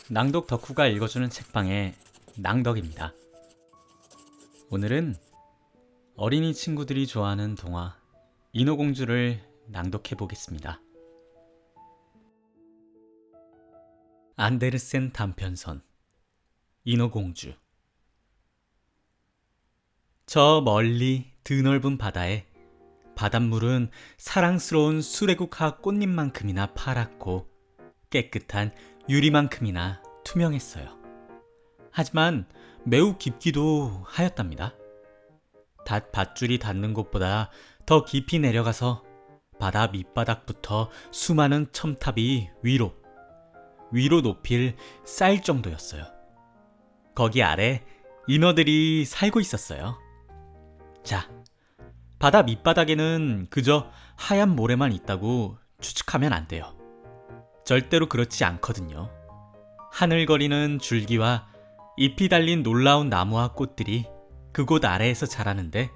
낭독 덕후가 읽어주는 책방의 낭덕입니다. 오늘은 어린이 친구들이 좋아하는 동화 인어공주를 낭독해 보겠습니다. 안데르센 단편선 인어공주. 저 멀리 드넓은 바다에 바닷물은 사랑스러운 수레국화 꽃잎만큼이나 파랗고 깨끗한 유리만큼이나 투명했어요. 하지만 매우 깊기도 하였답니다. 밧줄이 닿는 곳보다 더 깊이 내려가서 바다 밑바닥부터 수많은 첨탑이 위로 높이를 쌓일 정도였어요. 거기 아래 인어들이 살고 있었어요. 자, 바다 밑바닥에는 그저 하얀 모래만 있다고 추측하면 안 돼요. 절대로 그렇지 않거든요. 하늘거리는 줄기와 잎이 달린 놀라운 나무와 꽃들이 그곳 아래에서 자라는데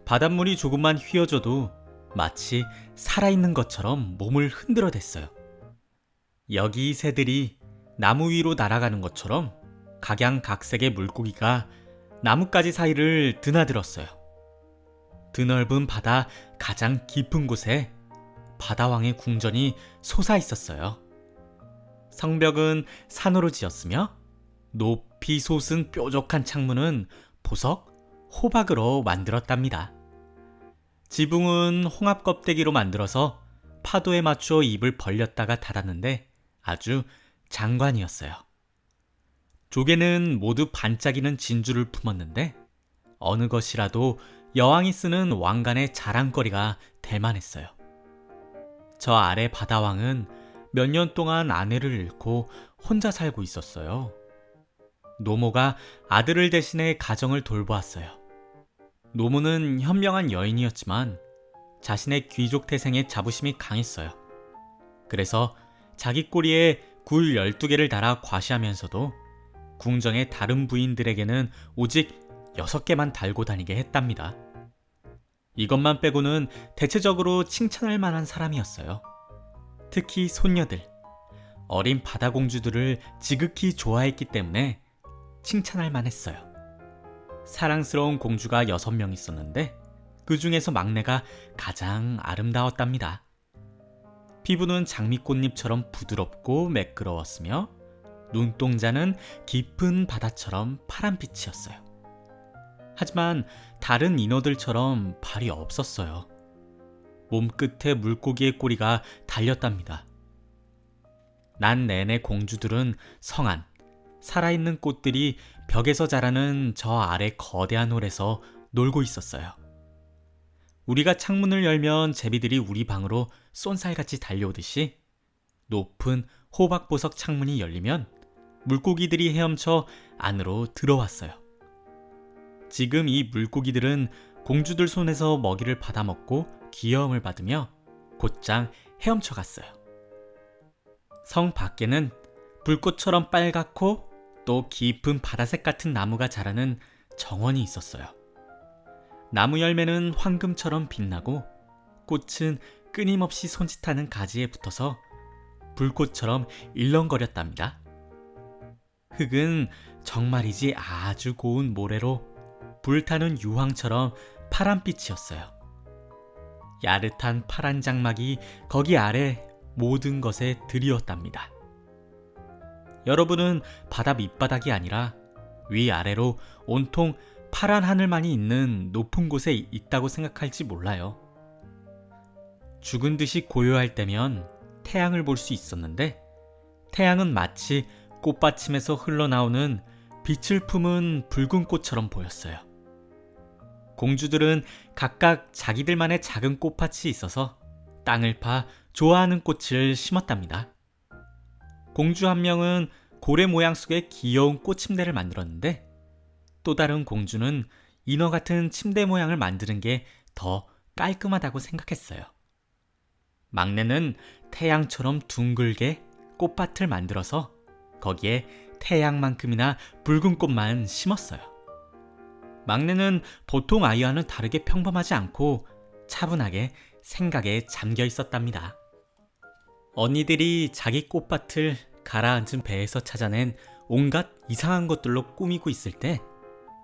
바닷물이 조금만 휘어져도 마치 살아있는 것처럼 몸을 흔들어댔어요. 여기 새들이 나무 위로 날아가는 것처럼 각양각색의 물고기가 나뭇가지 사이를 드나들었어요. 드넓은 바다 가장 깊은 곳에 바다왕의 궁전이 솟아 있었어요. 성벽은 산으로 지었으며 높이 솟은 뾰족한 창문은 보석, 호박으로 만들었답니다. 지붕은 홍합 껍데기로 만들어서 파도에 맞춰 입을 벌렸다가 닫았는데 아주 장관이었어요. 조개는 모두 반짝이는 진주를 품었는데 어느 것이라도 여왕이 쓰는 왕관의 자랑거리가 될 만했어요. 저 아래 바다왕은 몇 년 동안 아내를 잃고 혼자 살고 있었어요. 노모가 아들을 대신해 가정을 돌보았어요. 노모는 현명한 여인이었지만 자신의 귀족 태생에 자부심이 강했어요. 그래서 자기 꼬리에 굴 12개를 달아 과시하면서도 궁정의 다른 부인들에게는 오직 6개만 달고 다니게 했답니다. 이것만 빼고는 대체적으로 칭찬할 만한 사람이었어요. 특히 손녀들, 어린 바다공주들을 지극히 좋아했기 때문에 칭찬할 만했어요. 사랑스러운 공주가 6명 있었는데 그 중에서 막내가 가장 아름다웠답니다. 피부는 장미꽃잎처럼 부드럽고 매끄러웠으며 눈동자는 깊은 바다처럼 파란빛이었어요. 하지만 다른 인어들처럼 발이 없었어요. 몸끝에 물고기의 꼬리가 달렸답니다. 난 내내 공주들은 성안, 살아있는 꽃들이 벽에서 자라는 저 아래 거대한 홀에서 놀고 있었어요. 우리가 창문을 열면 제비들이 우리 방으로 쏜살같이 달려오듯이 높은 호박보석 창문이 열리면 물고기들이 헤엄쳐 안으로 들어왔어요. 지금 이 물고기들은 공주들 손에서 먹이를 받아먹고 귀여움을 받으며 곧장 헤엄쳐 갔어요. 성 밖에는 불꽃처럼 빨갛고 또 깊은 바다색 같은 나무가 자라는 정원이 있었어요. 나무 열매는 황금처럼 빛나고 꽃은 끊임없이 손짓하는 가지에 붙어서 불꽃처럼 일렁거렸답니다. 흙은 정말이지 아주 고운 모래로 불타는 유황처럼 파란빛이었어요. 야릇한 파란 장막이 거기 아래 모든 것에 들이었답니다. 여러분은 바다 밑바닥이 아니라 위아래로 온통 파란 하늘만이 있는 높은 곳에 있다고 생각할지 몰라요. 죽은 듯이 고요할 때면 태양을 볼 수 있었는데 태양은 마치 꽃받침에서 흘러나오는 빛을 품은 붉은 꽃처럼 보였어요. 공주들은 각각 자기들만의 작은 꽃밭이 있어서 땅을 파 좋아하는 꽃을 심었답니다. 공주 한 명은 고래 모양 속의 귀여운 꽃침대를 만들었는데 또 다른 공주는 인어 같은 침대 모양을 만드는 게 더 깔끔하다고 생각했어요. 막내는 태양처럼 둥글게 꽃밭을 만들어서 거기에 태양만큼이나 붉은 꽃만 심었어요. 막내는 보통 아이와는 다르게 평범하지 않고 차분하게 생각에 잠겨 있었답니다. 언니들이 자기 꽃밭을 가라앉은 배에서 찾아낸 온갖 이상한 것들로 꾸미고 있을 때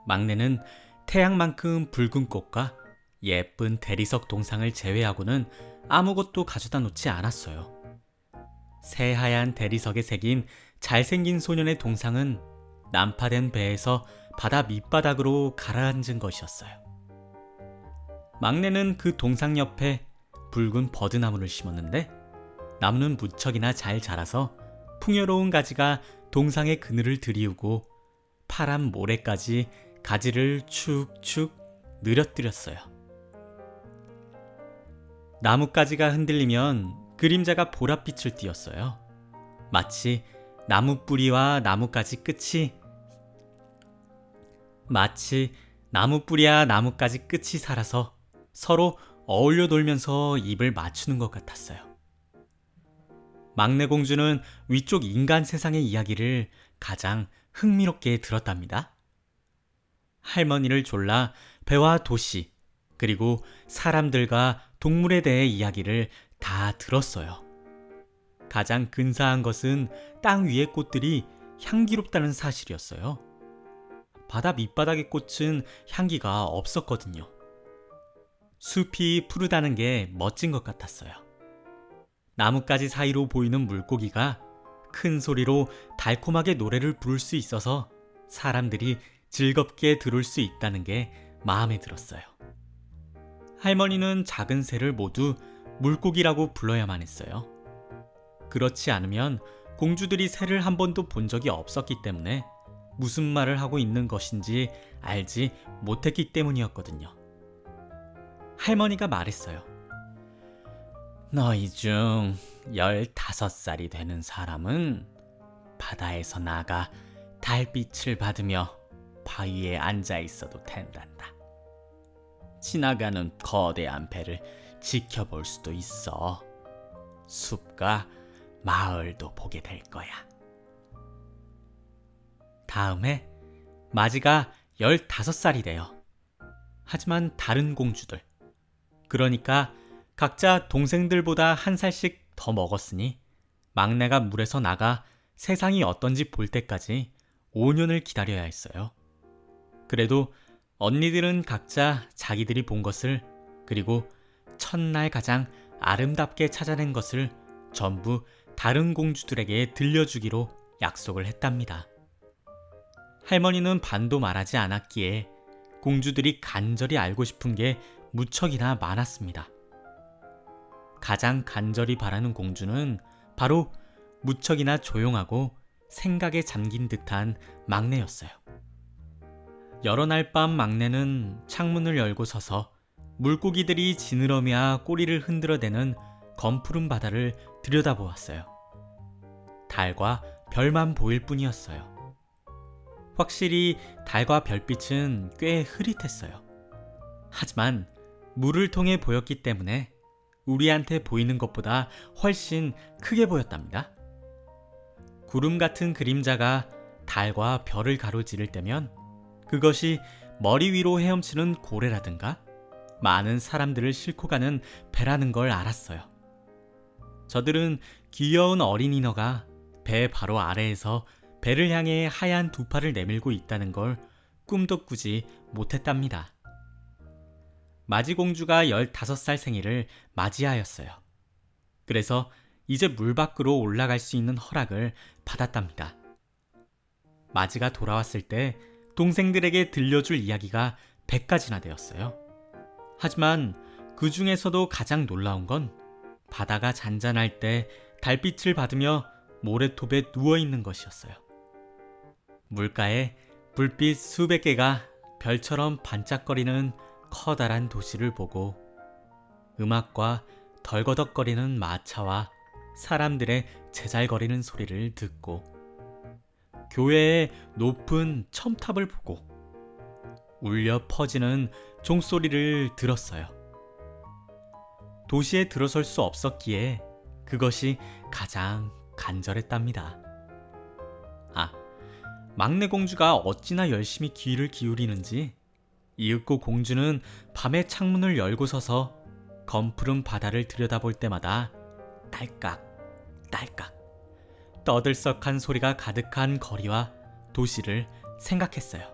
막내는 태양만큼 붉은 꽃과 예쁜 대리석 동상을 제외하고는 아무것도 가져다 놓지 않았어요. 새하얀 대리석에 새긴 잘생긴 소년의 동상은 난파된 배에서 바다 밑바닥으로 가라앉은 것이었어요. 막내는 그 동상 옆에 붉은 버드나무를 심었는데 나무는 무척이나 잘 자라서 풍요로운 가지가 동상의 그늘을 들이우고 파란 모래까지 가지를 축축 늘어뜨렸어요. 나뭇가지가 흔들리면 그림자가 보랏빛을 띠었어요. 마치 나무 뿌리와 나뭇가지 끝이 살아서 서로 어울려 놀면서 입을 맞추는 것 같았어요. 막내 공주는 위쪽 인간 세상의 이야기를 가장 흥미롭게 들었답니다. 할머니를 졸라 배와 도시, 그리고 사람들과 동물에 대해 이야기를 다 들었어요. 가장 근사한 것은 땅 위의 꽃들이 향기롭다는 사실이었어요. 바다 밑바닥의 꽃은 향기가 없었거든요. 숲이 푸르다는 게 멋진 것 같았어요. 나뭇가지 사이로 보이는 물고기가 큰 소리로 달콤하게 노래를 부를 수 있어서 사람들이 즐겁게 들을 수 있다는 게 마음에 들었어요. 할머니는 작은 새를 모두 물고기라고 불러야만 했어요. 그렇지 않으면 공주들이 새를 한 번도 본 적이 없었기 때문에 무슨 말을 하고 있는 것인지 알지 못했기 때문이었거든요. 할머니가 말했어요. 너희 중 15살이 되는 사람은 바다에서 나가 달빛을 받으며 바위에 앉아 있어도 된단다. 지나가는 거대한 배를 지켜볼 수도 있어. 숲과 마을도 보게 될 거야. 다음에 마지가 15살이 돼요. 하지만 다른 공주들, 그러니까 각자 동생들보다 한 살씩 더 먹었으니 막내가 물에서 나가 세상이 어떤지 볼 때까지 5년을 기다려야 했어요. 그래도 언니들은 각자 자기들이 본 것을, 그리고 첫날 가장 아름답게 찾아낸 것을 전부 다른 공주들에게 들려주기로 약속을 했답니다. 할머니는 반도 말하지 않았기에 공주들이 간절히 알고 싶은 게 무척이나 많았습니다. 가장 간절히 바라는 공주는 바로 무척이나 조용하고 생각에 잠긴 듯한 막내였어요. 여러 날 밤 막내는 창문을 열고 서서 물고기들이 지느러미와 꼬리를 흔들어대는 검푸른 바다를 들여다보았어요. 달과 별만 보일 뿐이었어요. 확실히 달과 별빛은 꽤 흐릿했어요. 하지만 물을 통해 보였기 때문에 우리한테 보이는 것보다 훨씬 크게 보였답니다. 구름 같은 그림자가 달과 별을 가로지를 때면 그것이 머리 위로 헤엄치는 고래라든가 많은 사람들을 싣고 가는 배라는 걸 알았어요. 저들은 귀여운 어린 인어가 배 바로 아래에서 배를 향해 하얀 두 팔을 내밀고 있다는 걸 꿈도 꾸지 못했답니다. 마지공주가 15살 생일을 맞이하였어요. 그래서 이제 물 밖으로 올라갈 수 있는 허락을 받았답니다. 마지가 돌아왔을 때 동생들에게 들려줄 이야기가 100가지나 되었어요. 하지만 그 중에서도 가장 놀라운 건 바다가 잔잔할 때 달빛을 받으며 모래톱에 누워있는 것이었어요. 물가에 불빛 수백 개가 별처럼 반짝거리는 커다란 도시를 보고 음악과 덜거덕거리는 마차와 사람들의 제잘거리는 소리를 듣고 교회의 높은 첨탑을 보고 울려 퍼지는 종소리를 들었어요. 도시에 들어설 수 없었기에 그것이 가장 간절했답니다. 막내 공주가 어찌나 열심히 귀를 기울이는지 이윽고 공주는 밤에 창문을 열고 서서 검푸른 바다를 들여다볼 때마다 딸깍 딸깍 떠들썩한 소리가 가득한 거리와 도시를 생각했어요.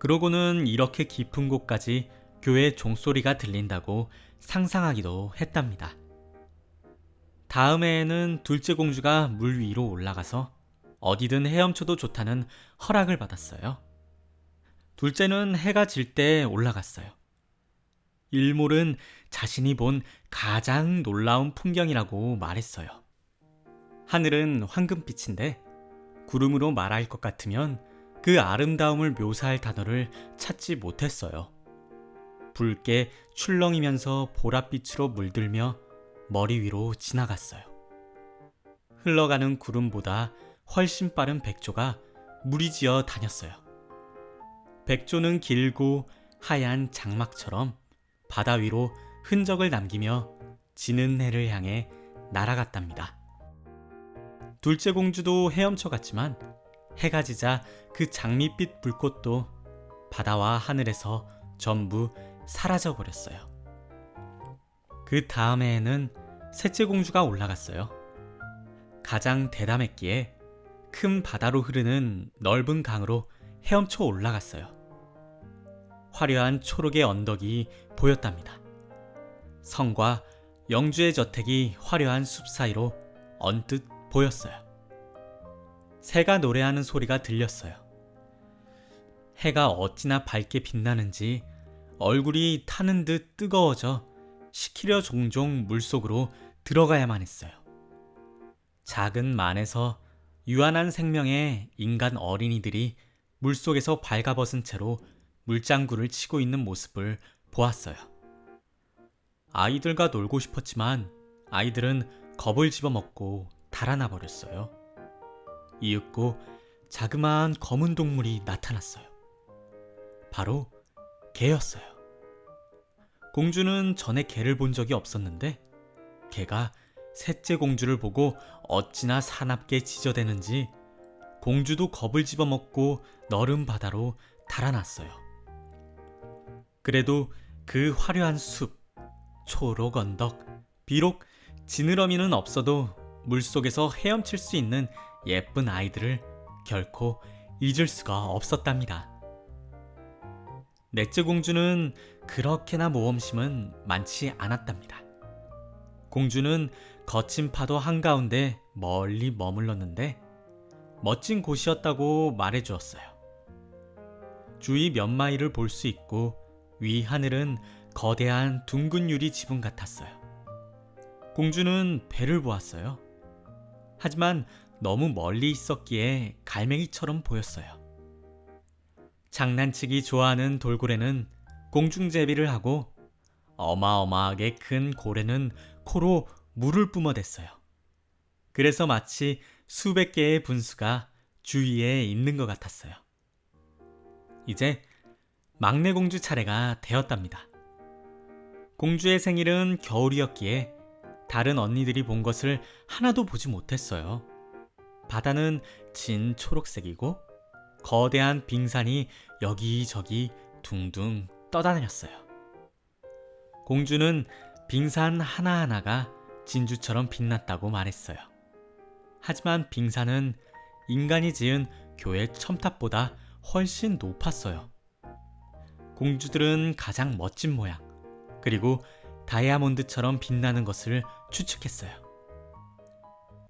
그러고는 이렇게 깊은 곳까지 교회 종소리가 들린다고 상상하기도 했답니다. 다음 해에는 둘째 공주가 물 위로 올라가서 어디든 헤엄쳐도 좋다는 허락을 받았어요. 둘째는 해가 질 때 올라갔어요. 일몰은 자신이 본 가장 놀라운 풍경이라고 말했어요. 하늘은 황금빛인데 구름으로 말할 것 같으면 그 아름다움을 묘사할 단어를 찾지 못했어요. 붉게 출렁이면서 보랏빛으로 물들며 머리 위로 지나갔어요. 흘러가는 구름보다 훨씬 빠른 백조가 무리지어 다녔어요. 백조는 길고 하얀 장막처럼 바다 위로 흔적을 남기며 지는 해를 향해 날아갔답니다. 둘째 공주도 헤엄쳐 갔지만 해가 지자 그 장밋빛 불꽃도 바다와 하늘에서 전부 사라져 버렸어요. 그 다음 해에는 셋째 공주가 올라갔어요. 가장 대담했기에 큰 바다로 흐르는 넓은 강으로 헤엄쳐 올라갔어요. 화려한 초록의 언덕이 보였답니다. 성과 영주의 저택이 화려한 숲 사이로 언뜻 보였어요. 새가 노래하는 소리가 들렸어요. 해가 어찌나 밝게 빛나는지 얼굴이 타는 듯 뜨거워져 식히려 종종 물속으로 들어가야만 했어요. 작은 만에서 유한한 생명의 인간 어린이들이 물속에서 발가벗은 채로 물장구를 치고 있는 모습을 보았어요. 아이들과 놀고 싶었지만 아이들은 겁을 집어먹고 달아나 버렸어요. 이윽고 자그마한 검은 동물이 나타났어요. 바로 개였어요. 공주는 전에 개를 본 적이 없었는데 개가 셋째 공주를 보고 어찌나 사납게 지저대는지 공주도 겁을 집어먹고 너른 바다로 달아났어요. 그래도 그 화려한 숲, 초록 언덕, 비록 지느러미는 없어도 물속에서 헤엄칠 수 있는 예쁜 아이들을 결코 잊을 수가 없었답니다. 넷째 공주는 그렇게나 모험심은 많지 않았답니다. 공주는 거친 파도 한가운데 멀리 머물렀는데 멋진 곳이었다고 말해주었어요. 주위 몇 마일을 볼 수 있고 위 하늘은 거대한 둥근 유리 지붕 같았어요. 공주는 배를 보았어요. 하지만 너무 멀리 있었기에 갈매기처럼 보였어요. 장난치기 좋아하는 돌고래는 공중제비를 하고 어마어마하게 큰 고래는 코로 물을 뿜어댔어요. 그래서 마치 수백 개의 분수가 주위에 있는 것 같았어요. 이제 막내 공주 차례가 되었답니다. 공주의 생일은 겨울이었기에 다른 언니들이 본 것을 하나도 보지 못했어요. 바다는 진 초록색이고 거대한 빙산이 여기저기 둥둥 떠다녔어요. 공주는 빙산 하나하나가 진주처럼 빛났다고 말했어요. 하지만 빙산은 인간이 지은 교회 첨탑보다 훨씬 높았어요. 공주들은 가장 멋진 모양, 그리고 다이아몬드처럼 빛나는 것을 추측했어요.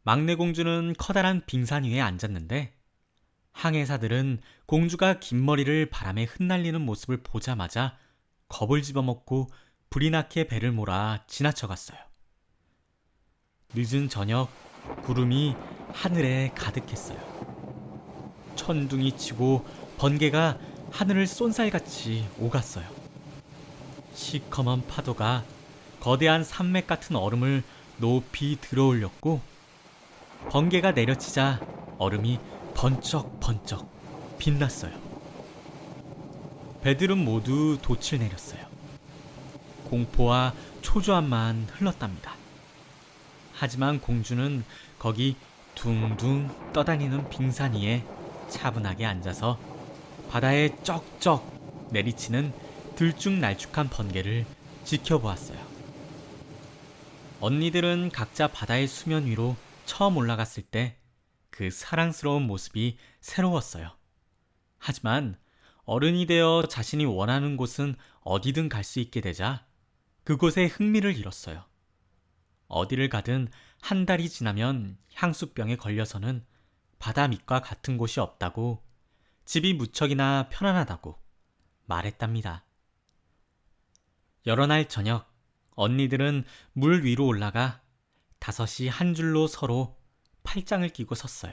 막내 공주는 커다란 빙산 위에 앉았는데 항해사들은 공주가 긴 머리를 바람에 흩날리는 모습을 보자마자 겁을 집어먹고 불이 나게 배를 몰아 지나쳐갔어요. 늦은 저녁 구름이 하늘에 가득했어요. 천둥이 치고 번개가 하늘을 쏜살같이 오갔어요. 시커먼 파도가 거대한 산맥 같은 얼음을 높이 들어올렸고 번개가 내려치자 얼음이 번쩍번쩍 빛났어요. 배들은 모두 돛을 내렸어요. 공포와 초조함만 흘렀답니다. 하지만 공주는 거기 둥둥 떠다니는 빙산 위에 차분하게 앉아서 바다에 쩍쩍 내리치는 들쭉날쭉한 번개를 지켜보았어요. 언니들은 각자 바다의 수면 위로 처음 올라갔을 때 그 사랑스러운 모습이 새로웠어요. 하지만 어른이 되어 자신이 원하는 곳은 어디든 갈 수 있게 되자 그곳에 흥미를 잃었어요. 어디를 가든 한 달이 지나면 향수병에 걸려서는 바다 밑과 같은 곳이 없다고, 집이 무척이나 편안하다고 말했답니다. 여러 날 저녁, 언니들은 물 위로 올라가 다섯이 한 줄로 서로 팔짱을 끼고 섰어요.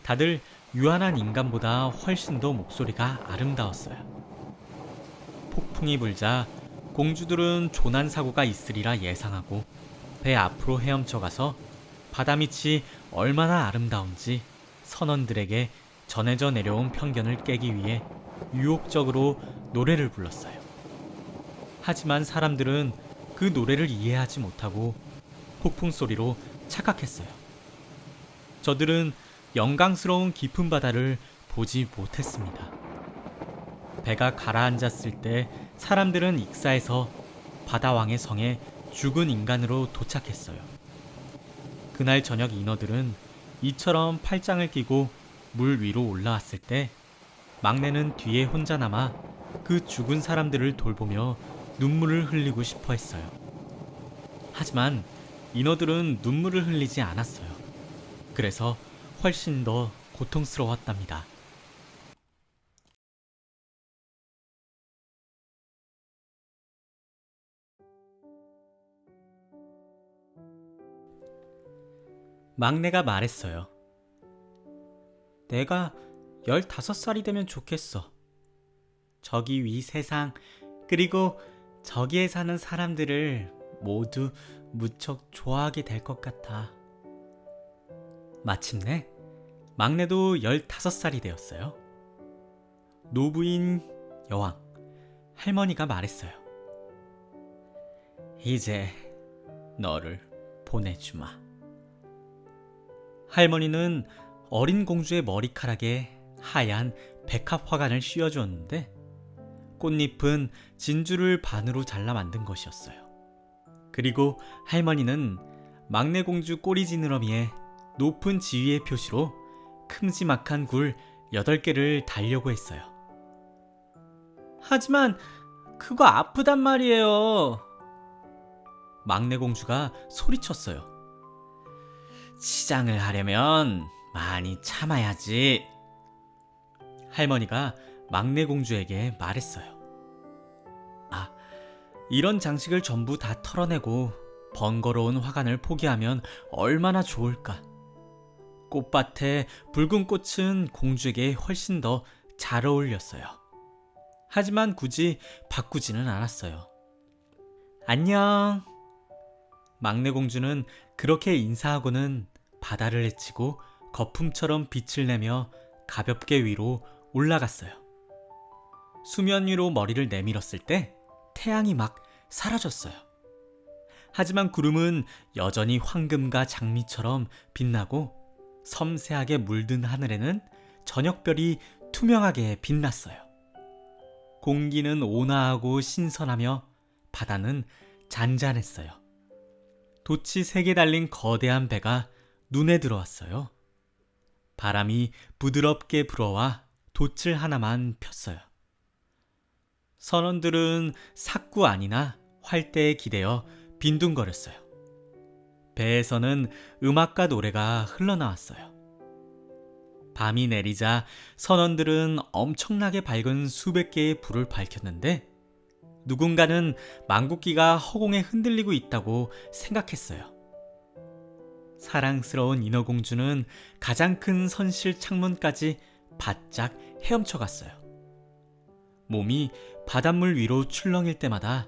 다들 유한한 인간보다 훨씬 더 목소리가 아름다웠어요. 폭풍이 불자 공주들은 조난사고가 있으리라 예상하고 배 앞으로 헤엄쳐가서 바다 밑이 얼마나 아름다운지 선원들에게 전해져 내려온 편견을 깨기 위해 유혹적으로 노래를 불렀어요. 하지만 사람들은 그 노래를 이해하지 못하고 폭풍 소리로 착각했어요. 저들은 영광스러운 깊은 바다를 보지 못했습니다. 배가 가라앉았을 때 사람들은 익사해서 바다왕의 성에 죽은 인간으로 도착했어요. 그날 저녁 인어들은 이처럼 팔짱을 끼고 물 위로 올라왔을 때 막내는 뒤에 혼자 남아 그 죽은 사람들을 돌보며 눈물을 흘리고 싶어 했어요. 하지만 인어들은 눈물을 흘리지 않았어요. 그래서 훨씬 더 고통스러웠답니다. 막내가 말했어요. 내가 15살이 되면 좋겠어. 저기 위 세상, 그리고 저기에 사는 사람들을 모두 무척 좋아하게 될 것 같아. 마침내 막내도 15살이 되었어요. 노부인 여왕, 할머니가 말했어요. 이제 너를 보내주마. 할머니는 어린 공주의 머리카락에 하얀 백합 화관을 씌워주었는데 꽃잎은 진주를 반으로 잘라 만든 것이었어요. 그리고 할머니는 막내 공주 꼬리 지느러미에 높은 지위의 표시로 큼지막한 굴 8개를 달려고 했어요. 하지만 그거 아프단 말이에요. 막내 공주가 소리쳤어요. 치장을 하려면 많이 참아야지. 할머니가 막내 공주에게 말했어요. 아, 이런 장식을 전부 다 털어내고 번거로운 화관을 포기하면 얼마나 좋을까. 꽃밭에 붉은 꽃은 공주에게 훨씬 더 잘 어울렸어요. 하지만 굳이 바꾸지는 않았어요. 안녕. 막내 공주는 그렇게 인사하고는 바다를 헤치고 거품처럼 빛을 내며 가볍게 위로 올라갔어요. 수면 위로 머리를 내밀었을 때 태양이 막 사라졌어요. 하지만 구름은 여전히 황금과 장미처럼 빛나고 섬세하게 물든 하늘에는 저녁별이 투명하게 빛났어요. 공기는 온화하고 신선하며 바다는 잔잔했어요. 돛이 3개 달린 거대한 배가 눈에 들어왔어요. 바람이 부드럽게 불어와 돛을 하나만 폈어요. 선원들은 삭구 안이나 활대에 기대어 빈둥거렸어요. 배에서는 음악과 노래가 흘러나왔어요. 밤이 내리자 선원들은 엄청나게 밝은 수백 개의 불을 밝혔는데 누군가는 망국기가 허공에 흔들리고 있다고 생각했어요. 사랑스러운 인어공주는 가장 큰 선실 창문까지 바짝 헤엄쳐 갔어요. 몸이 바닷물 위로 출렁일 때마다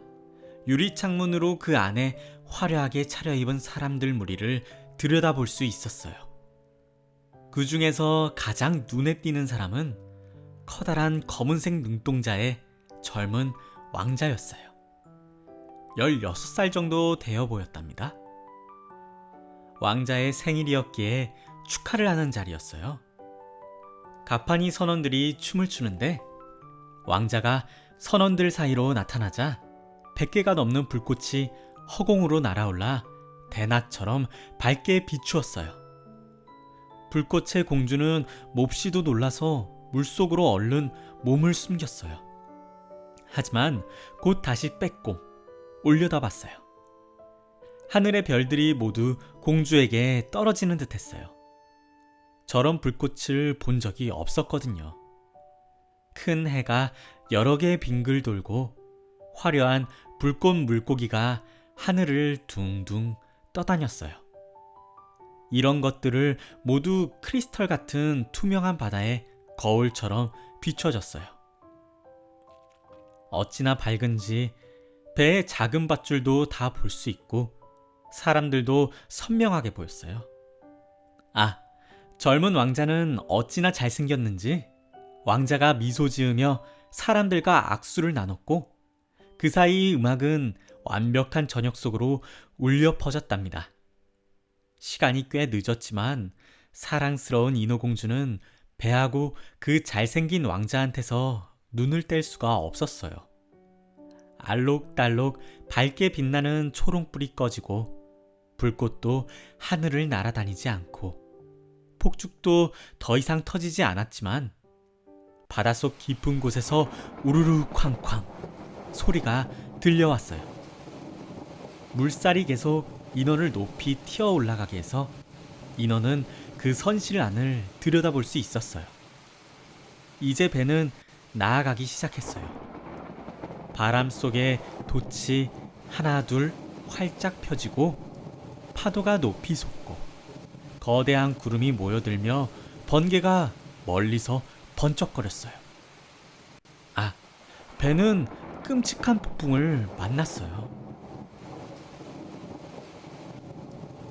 유리창문으로 그 안에 화려하게 차려입은 사람들 무리를 들여다볼 수 있었어요. 그 중에서 가장 눈에 띄는 사람은 커다란 검은색 눈동자의 젊은 왕자였어요. 16살 정도 되어 보였답니다. 왕자의 생일이었기에 축하를 하는 자리였어요. 가판이 선원들이 춤을 추는데 왕자가 선원들 사이로 나타나자 100개가 넘는 불꽃이 허공으로 날아올라 대낮처럼 밝게 비추었어요. 불꽃의 공주는 몹시도 놀라서 물속으로 얼른 몸을 숨겼어요. 하지만 곧 다시 빼꼼 올려다봤어요. 하늘의 별들이 모두 공주에게 떨어지는 듯했어요. 저런 불꽃을 본 적이 없었거든요. 큰 해가 여러 개 빙글 돌고 화려한 불꽃 물고기가 하늘을 둥둥 떠다녔어요. 이런 것들을 모두 크리스털 같은 투명한 바다에 거울처럼 비춰졌어요. 어찌나 밝은지 배의 작은 밧줄도 다 볼 수 있고 사람들도 선명하게 보였어요. 아, 젊은 왕자는 어찌나 잘생겼는지 왕자가 미소 지으며 사람들과 악수를 나눴고 그 사이 음악은 완벽한 저녁 속으로 울려 퍼졌답니다. 시간이 꽤 늦었지만 사랑스러운 인어공주는 배하고 그 잘생긴 왕자한테서 눈을 뗄 수가 없었어요. 알록달록 밝게 빛나는 초롱불이 꺼지고 불꽃도 하늘을 날아다니지 않고 폭죽도 더 이상 터지지 않았지만 바닷속 깊은 곳에서 우르르 쾅쾅 소리가 들려왔어요. 물살이 계속 인어를 높이 튀어 올라가게 해서 인어는 그 선실안을 들여다볼 수 있었어요. 이제 배는 나아가기 시작했어요. 바람 속에 돛이 하나 둘 활짝 펴지고 파도가 높이 솟고 거대한 구름이 모여들며 번개가 멀리서 번쩍거렸어요. 아, 배는 끔찍한 폭풍을 만났어요.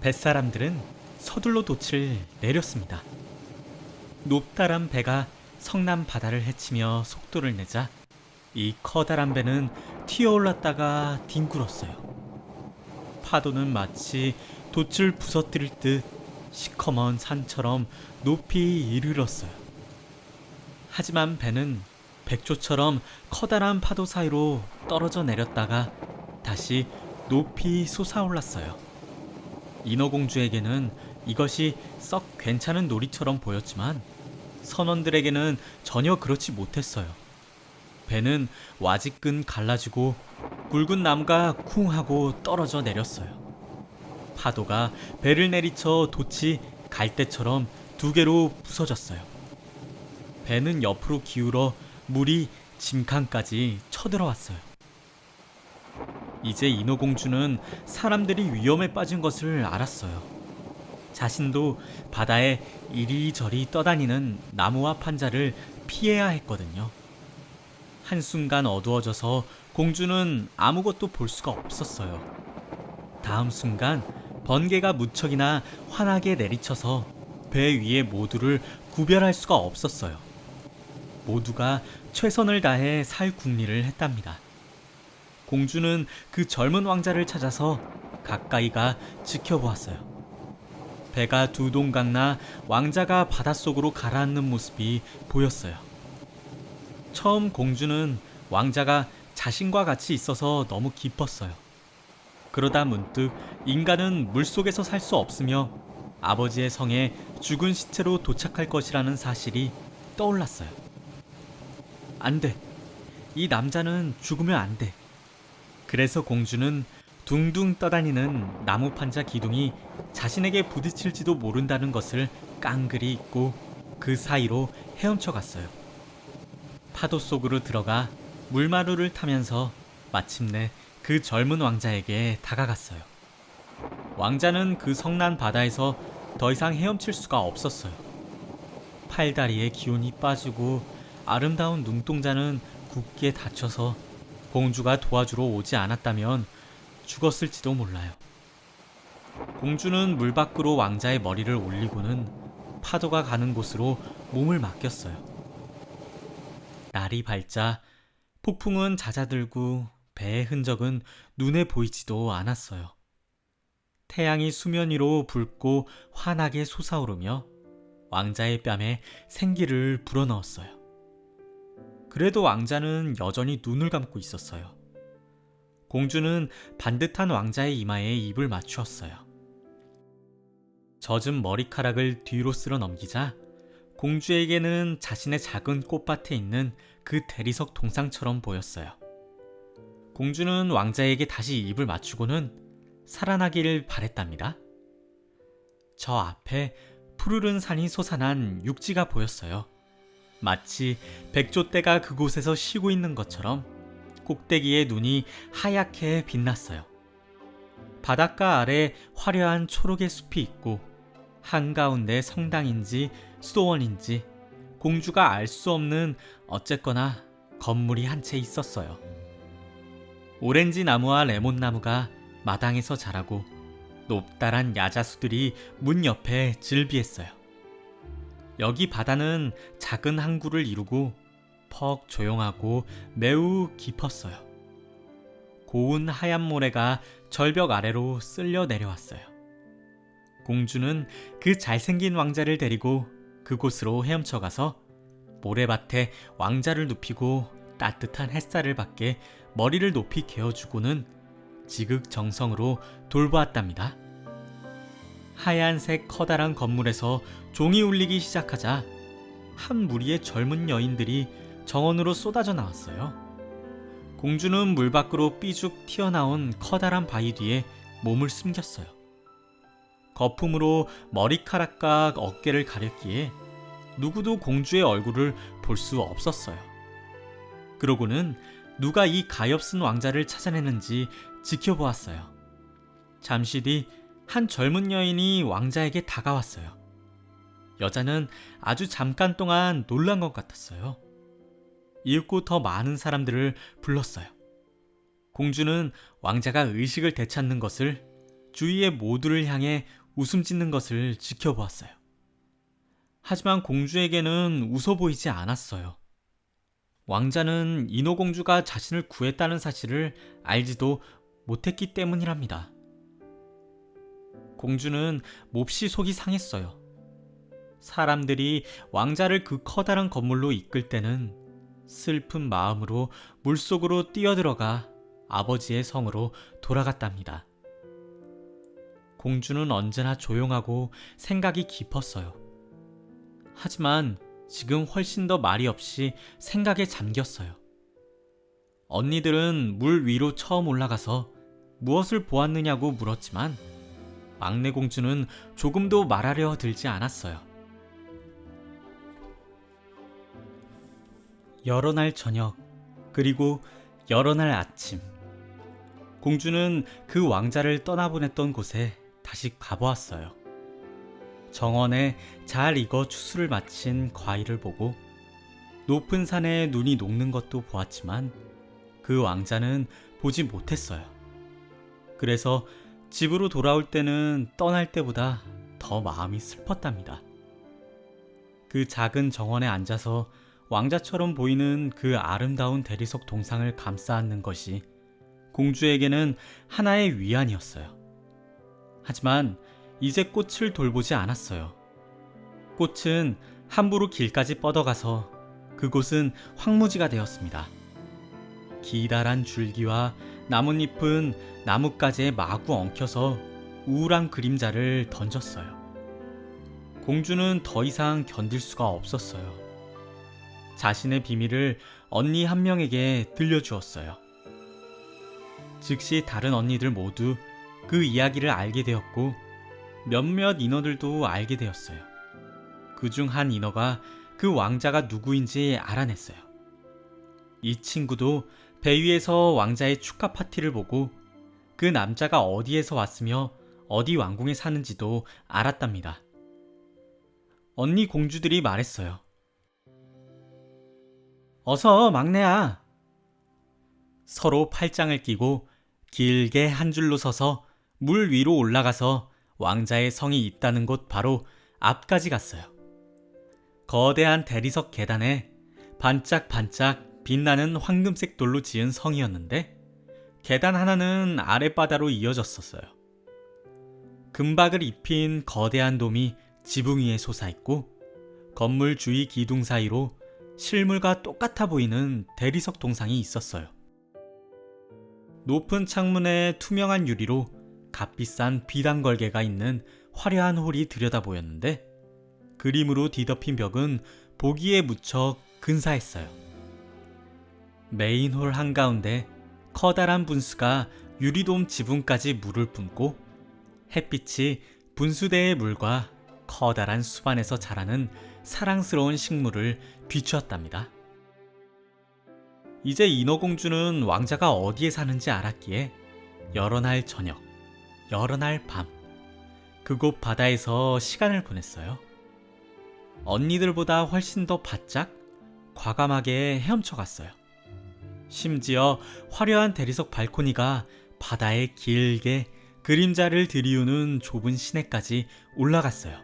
뱃사람들은 서둘러 돛을 내렸습니다. 높다란 배가 성남 바다를 헤치며 속도를 내자 이 커다란 배는 튀어올랐다가 뒹굴었어요. 파도는 마치 돛을 부서뜨릴 듯 시커먼 산처럼 높이 이르렀어요. 하지만 배는 백조처럼 커다란 파도 사이로 떨어져 내렸다가 다시 높이 솟아올랐어요. 인어공주에게는 이것이 썩 괜찮은 놀이처럼 보였지만 선원들에게는 전혀 그렇지 못했어요. 배는 와지끈 갈라지고 굵은 나무가 쿵 하고 떨어져 내렸어요. 파도가 배를 내리쳐 돛이 갈대처럼 두 개로 부서졌어요. 배는 옆으로 기울어 물이 짐칸까지 쳐들어왔어요. 이제 인어공주는 사람들이 위험에 빠진 것을 알았어요. 자신도 바다에 이리저리 떠다니는 나무와 판자를 피해야 했거든요. 한순간 어두워져서 공주는 아무것도 볼 수가 없었어요. 다음 순간 번개가 무척이나 환하게 내리쳐서 배 위에 모두를 구별할 수가 없었어요. 모두가 최선을 다해 살 궁리를 했답니다. 공주는 그 젊은 왕자를 찾아서 가까이가 지켜보았어요. 배가 두 동강 나 왕자가 바닷속으로 가라앉는 모습이 보였어요. 처음 공주는 왕자가 자신과 같이 있어서 너무 기뻤어요. 그러다 문득 인간은 물속에서 살 수 없으며 아버지의 성에 죽은 시체로 도착할 것이라는 사실이 떠올랐어요. 안 돼. 이 남자는 죽으면 안 돼. 그래서 공주는 둥둥 떠다니는 나무 판자 기둥이 자신에게 부딪힐지도 모른다는 것을 깡그리 잊고 그 사이로 헤엄쳐 갔어요. 파도 속으로 들어가 물마루를 타면서 마침내 그 젊은 왕자에게 다가갔어요. 왕자는 그 성난 바다에서 더 이상 헤엄칠 수가 없었어요. 팔다리에 기운이 빠지고 아름다운 눈동자는 굳게 닫혀서 공주가 도와주러 오지 않았다면 죽었을지도 몰라요. 공주는 물 밖으로 왕자의 머리를 올리고는 파도가 가는 곳으로 몸을 맡겼어요. 날이 밝자 폭풍은 잦아들고 배의 흔적은 눈에 보이지도 않았어요. 태양이 수면 위로 붉고 환하게 솟아오르며 왕자의 뺨에 생기를 불어넣었어요. 그래도 왕자는 여전히 눈을 감고 있었어요. 공주는 반듯한 왕자의 이마에 입을 맞추었어요. 젖은 머리카락을 뒤로 쓸어 넘기자 공주에게는 자신의 작은 꽃밭에 있는 그 대리석 동상처럼 보였어요. 공주는 왕자에게 다시 입을 맞추고는 살아나기를 바랬답니다. 저 앞에 푸르른 산이 솟아난 육지가 보였어요. 마치 백조떼가 그곳에서 쉬고 있는 것처럼 꼭대기에 눈이 하얗게 빛났어요. 바닷가 아래 화려한 초록의 숲이 있고 한가운데 성당인지 수도원인지 공주가 알 수 없는 어쨌거나 건물이 한 채 있었어요. 오렌지 나무와 레몬 나무가 마당에서 자라고 높다란 야자수들이 문 옆에 즐비했어요. 여기 바다는 작은 항구를 이루고 퍽 조용하고 매우 깊었어요. 고운 하얀 모래가 절벽 아래로 쓸려 내려왔어요. 공주는 그 잘생긴 왕자를 데리고 그곳으로 헤엄쳐가서 모래밭에 왕자를 눕히고 따뜻한 햇살을 받게 머리를 높이 개어주고는 지극정성으로 돌보았답니다. 하얀색 커다란 건물에서 종이 울리기 시작하자 한 무리의 젊은 여인들이 정원으로 쏟아져 나왔어요. 공주는 물 밖으로 삐죽 튀어나온 커다란 바위 뒤에 몸을 숨겼어요. 거품으로 머리카락과 어깨를 가렸기에 누구도 공주의 얼굴을 볼 수 없었어요. 그러고는 누가 이 가엾은 왕자를 찾아내는지 지켜보았어요. 잠시 뒤 한 젊은 여인이 왕자에게 다가왔어요. 여자는 아주 잠깐 동안 놀란 것 같았어요. 이윽고 더 많은 사람들을 불렀어요. 공주는 왕자가 의식을 되찾는 것을, 주위의 모두를 향해 웃음 짓는 것을 지켜보았어요. 하지만 공주에게는 웃어 보이지 않았어요. 왕자는 인어공주가 자신을 구했다는 사실을 알지도 못했기 때문이랍니다. 공주는 몹시 속이 상했어요. 사람들이 왕자를 그 커다란 건물로 이끌 때는 슬픈 마음으로 물속으로 뛰어들어가 아버지의 성으로 돌아갔답니다. 공주는 언제나 조용하고 생각이 깊었어요. 하지만 지금 훨씬 더 말이 없이 생각에 잠겼어요. 언니들은 물 위로 처음 올라가서 무엇을 보았느냐고 물었지만 막내 공주는 조금도 말하려 들지 않았어요. 여러 날 저녁, 그리고 여러 날 아침, 공주는 그 왕자를 떠나보냈던 곳에 다시 가보았어요. 정원에 잘 익어 추수를 마친 과일을 보고 높은 산에 눈이 녹는 것도 보았지만 그 왕자는 보지 못했어요. 그래서 집으로 돌아올 때는 떠날 때보다 더 마음이 슬펐답니다. 그 작은 정원에 앉아서 왕자처럼 보이는 그 아름다운 대리석 동상을 감싸 안는 것이 공주에게는 하나의 위안이었어요. 하지만 이제 꽃을 돌보지 않았어요. 꽃은 함부로 길까지 뻗어가서 그곳은 황무지가 되었습니다. 기다란 줄기와 나뭇잎은 나뭇가지에 마구 엉켜서 우울한 그림자를 던졌어요. 공주는 더 이상 견딜 수가 없었어요. 자신의 비밀을 언니 한 명에게 들려주었어요. 즉시 다른 언니들 모두 그 이야기를 알게 되었고 몇몇 인어들도 알게 되었어요. 그중 한 인어가 그 왕자가 누구인지 알아냈어요. 이 친구도 배 위에서 왕자의 축하 파티를 보고 그 남자가 어디에서 왔으며 어디 왕궁에 사는지도 알았답니다. 언니 공주들이 말했어요. 어서 막내야. 서로 팔짱을 끼고 길게 한 줄로 서서 물 위로 올라가서 왕자의 성이 있다는 곳 바로 앞까지 갔어요. 거대한 대리석 계단에 반짝반짝 빛나는 황금색 돌로 지은 성이었는데 계단 하나는 아랫바다로 이어졌었어요. 금박을 입힌 거대한 돔이 지붕 위에 솟아있고 건물 주위 기둥 사이로 실물과 똑같아 보이는 대리석 동상이 있었어요. 높은 창문에 투명한 유리로 값비싼 비단 걸개가 있는 화려한 홀이 들여다 보였는데 그림으로 뒤덮인 벽은 보기에 무척 근사했어요. 메인 홀 한가운데 커다란 분수가 유리돔 지붕까지 물을 뿜고 햇빛이 분수대의 물과 커다란 수반에서 자라는 사랑스러운 식물을 비추었답니다. 이제 인어공주는 왕자가 어디에 사는지 알았기에 여러 날 저녁, 여러 날 밤, 그곳 바다에서 시간을 보냈어요. 언니들보다 훨씬 더 바짝, 과감하게 헤엄쳐 갔어요. 심지어 화려한 대리석 발코니가 바다에 길게 그림자를 들이우는 좁은 시내까지 올라갔어요.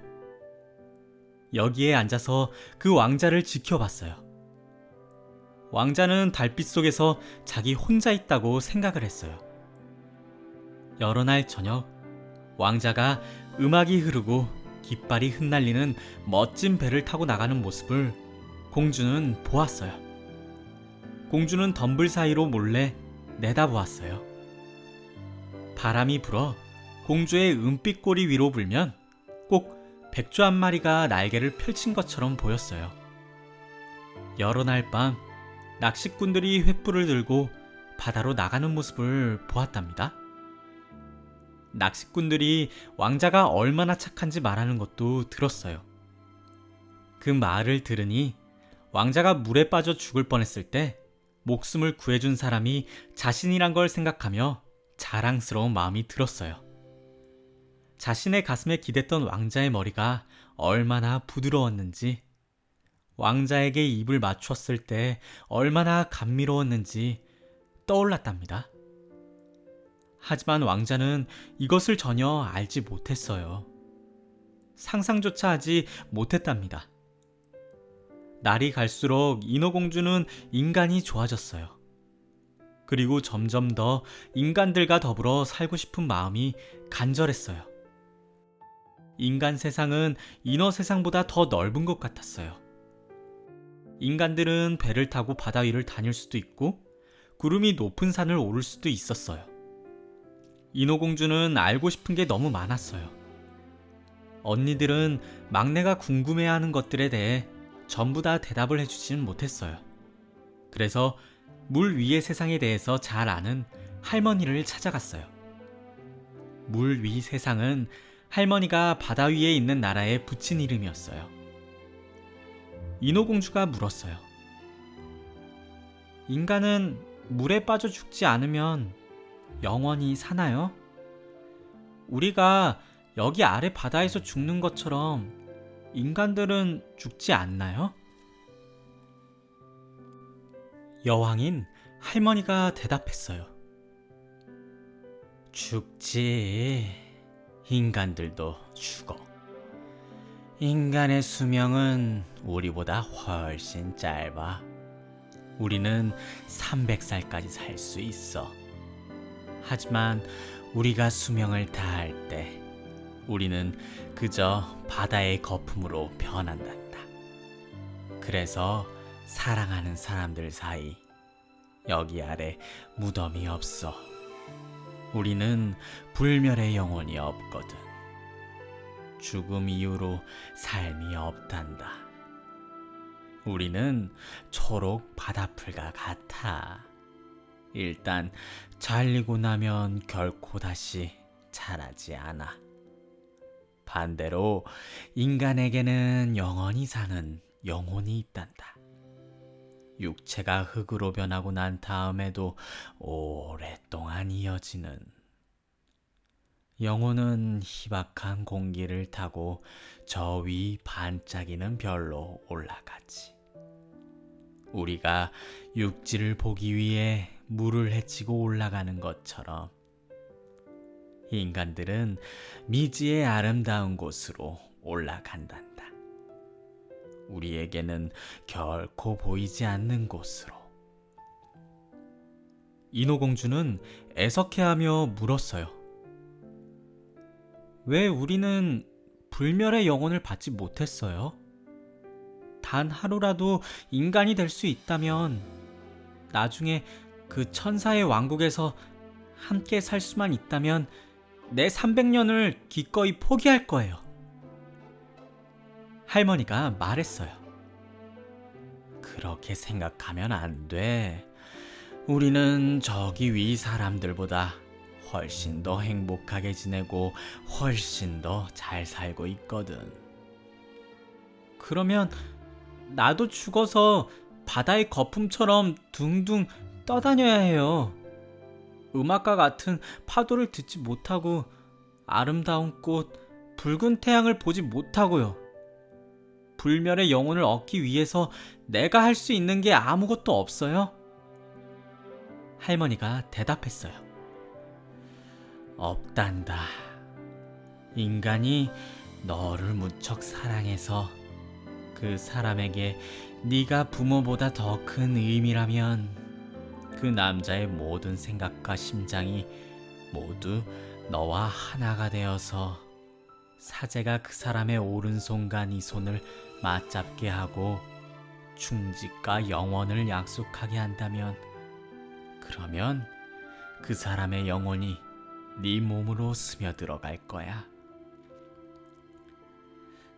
여기에 앉아서 그 왕자를 지켜봤어요. 왕자는 달빛 속에서 자기 혼자 있다고 생각을 했어요. 여러 날 저녁, 왕자가 음악이 흐르고 깃발이 흩날리는 멋진 배를 타고 나가는 모습을 공주는 보았어요. 공주는 덤불 사이로 몰래 내다보았어요. 바람이 불어 공주의 은빛 꼬리 위로 불면 꼭 백조 한 마리가 날개를 펼친 것처럼 보였어요. 여러 날 밤 낚시꾼들이 횃불을 들고 바다로 나가는 모습을 보았답니다. 낚시꾼들이 왕자가 얼마나 착한지 말하는 것도 들었어요. 그 말을 들으니 왕자가 물에 빠져 죽을 뻔했을 때 목숨을 구해준 사람이 자신이란 걸 생각하며 자랑스러운 마음이 들었어요. 자신의 가슴에 기댔던 왕자의 머리가 얼마나 부드러웠는지, 왕자에게 입을 맞췄을 때 얼마나 감미로웠는지 떠올랐답니다. 하지만 왕자는 이것을 전혀 알지 못했어요. 상상조차 하지 못했답니다. 날이 갈수록 인어공주는 인간이 좋아졌어요. 그리고 점점 더 인간들과 더불어 살고 싶은 마음이 간절했어요. 인간 세상은 인어 세상보다 더 넓은 것 같았어요. 인간들은 배를 타고 바다 위를 다닐 수도 있고 구름이 높은 산을 오를 수도 있었어요. 인어공주는 알고 싶은 게 너무 많았어요. 언니들은 막내가 궁금해하는 것들에 대해 전부 다 대답을 해주지는 못했어요. 그래서 물 위의 세상에 대해서 잘 아는 할머니를 찾아갔어요. 물 위 세상은 할머니가 바다 위에 있는 나라에 붙인 이름이었어요. 인어공주가 물었어요. 인간은 물에 빠져 죽지 않으면 영원히 사나요? 우리가 여기 아래 바다에서 죽는 것처럼 인간들은 죽지 않나요? 여왕인 할머니가 대답했어요. 죽지. 인간들도 죽어. 인간의 수명은 우리보다 훨씬 짧아. 우리는 300살까지 살 수 있어. 하지만 우리가 수명을 다할 때 우리는 그저 바다의 거품으로 변한단다. 그래서 사랑하는 사람들 사이 여기 아래 무덤이 없어. 우리는 불멸의 영혼이 없거든. 죽음 이후로 삶이 없단다. 우리는 초록 바다풀과 같아. 일단 잘리고 나면 결코 다시 자라지 않아. 반대로 인간에게는 영원히 사는 영혼이 있단다. 육체가 흙으로 변하고 난 다음에도 오랫동안 이어지는. 영혼은 희박한 공기를 타고 저 위 반짝이는 별로 올라가지. 우리가 육지를 보기 위해 물을 헤치고 올라가는 것처럼 인간들은 미지의 아름다운 곳으로 올라간단다. 우리에게는 결코 보이지 않는 곳으로. 인어공주는 애석해하며 물었어요. 왜 우리는 불멸의 영혼을 받지 못했어요? 단 하루라도 인간이 될 수 있다면 나중에 그 천사의 왕국에서 함께 살 수만 있다면 내 300년을 기꺼이 포기할 거예요. 할머니가 말했어요. 그렇게 생각하면 안 돼. 우리는 저기 위 사람들보다 훨씬 더 행복하게 지내고 훨씬 더 잘 살고 있거든. 그러면 나도 죽어서 바다의 거품처럼 둥둥 떠다녀야 해요. 음악과 같은 파도를 듣지 못하고 아름다운 꽃, 붉은 태양을 보지 못하고요. 불멸의 영혼을 얻기 위해서 내가 할 수 있는 게 아무것도 없어요? 할머니가 대답했어요. 없단다. 인간이 너를 무척 사랑해서 그 사람에게 네가 부모보다 더 큰 의미라면 그 남자의 모든 생각과 심장이 모두 너와 하나가 되어서 사제가 그 사람의 오른손과 네 손을 맞잡게 하고 충직과 영원을 약속하게 한다면 그러면 그 사람의 영혼이 네 몸으로 스며들어갈 거야.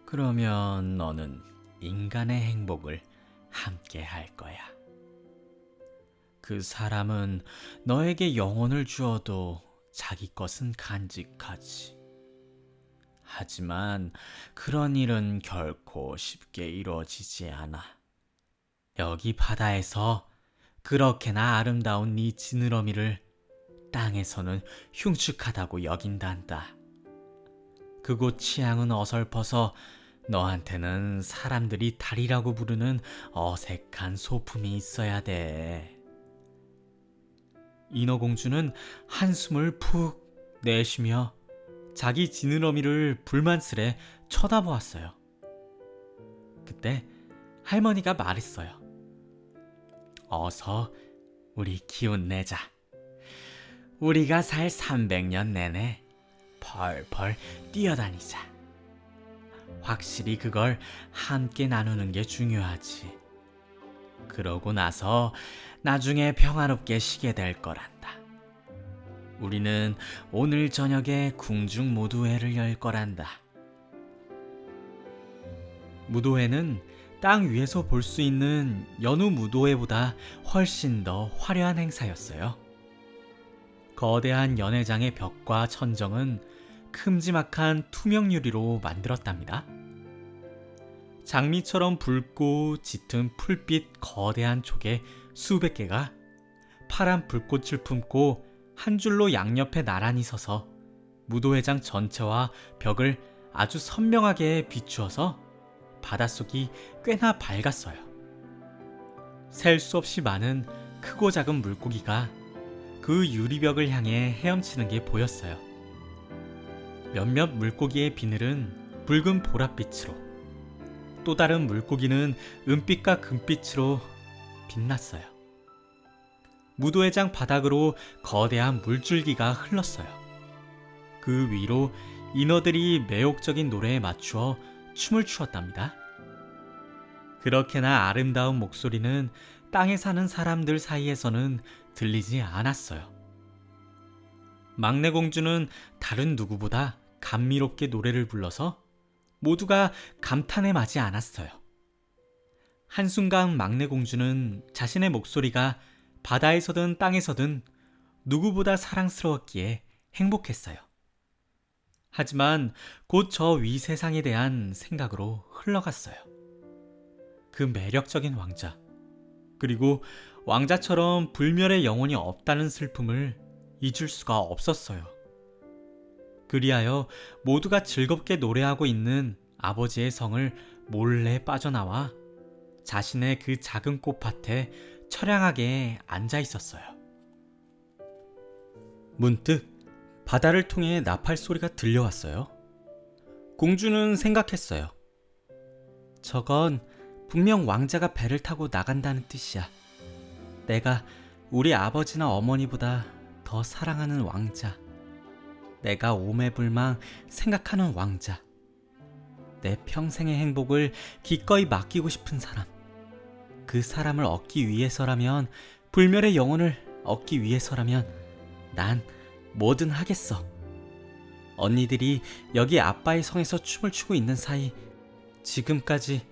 그러면 너는 인간의 행복을 함께 할 거야. 그 사람은 너에게 영혼을 주어도 자기 것은 간직하지. 하지만 그런 일은 결코 쉽게 이루어지지 않아. 여기 바다에서 그렇게나 아름다운 네 지느러미를 땅에서는 흉측하다고 여긴단다. 그곳 취향은 어설퍼서 너한테는 사람들이 달이라고 부르는 어색한 소품이 있어야 돼. 인어공주는 한숨을 푹 내쉬며 자기 지느러미를 불만스레 쳐다보았어요. 그때 할머니가 말했어요. 어서 우리 기운 내자. 우리가 살 300년 내내 펄펄 뛰어다니자. 확실히 그걸 함께 나누는 게 중요하지. 그러고 나서 나중에 평화롭게 쉬게 될 거란다. 우리는 오늘 저녁에 궁중 무도회를 열 거란다. 무도회는 땅 위에서 볼 수 있는 여느 무도회보다 훨씬 더 화려한 행사였어요. 거대한 연회장의 벽과 천정은 큼지막한 투명 유리로 만들었답니다. 장미처럼 붉고 짙은 풀빛 거대한 촉에 수백 개가 파란 불꽃을 품고 한 줄로 양옆에 나란히 서서 무도회장 전체와 벽을 아주 선명하게 비추어서 바닷속이 꽤나 밝았어요. 셀 수 없이 많은 크고 작은 물고기가 그 유리벽을 향해 헤엄치는 게 보였어요. 몇몇 물고기의 비늘은 붉은 보랏빛으로, 또 다른 물고기는 은빛과 금빛으로 빛났어요. 무도회장 바닥으로 거대한 물줄기가 흘렀어요. 그 위로 인어들이 매혹적인 노래에 맞추어 춤을 추었답니다. 그렇게나 아름다운 목소리는 땅에 사는 사람들 사이에서는 들리지 않았어요. 막내 공주는 다른 누구보다 감미롭게 노래를 불러서 모두가 감탄에 마지 않았어요. 한순간 막내 공주는 자신의 목소리가 바다에서든 땅에서든 누구보다 사랑스러웠기에 행복했어요. 하지만 곧 저 위 세상에 대한 생각으로 흘러갔어요. 그 매력적인 왕자, 그리고 왕자처럼 불멸의 영혼이 없다는 슬픔을 잊을 수가 없었어요. 그리하여 모두가 즐겁게 노래하고 있는 아버지의 성을 몰래 빠져나와 자신의 그 작은 꽃밭에 처량하게 앉아 있었어요. 문득 바다를 통해 나팔 소리가 들려왔어요. 공주는 생각했어요. 저건 분명 왕자가 배를 타고 나간다는 뜻이야. 내가 우리 아버지나 어머니보다 더 사랑하는 왕자. 내가 오매불망 생각하는 왕자. 내 평생의 행복을 기꺼이 맡기고 싶은 사람. 그 사람을 얻기 위해서라면, 불멸의 영혼을 얻기 위해서라면 난 뭐든 하겠어. 언니들이 여기 아빠의 성에서 춤을 추고 있는 사이 지금까지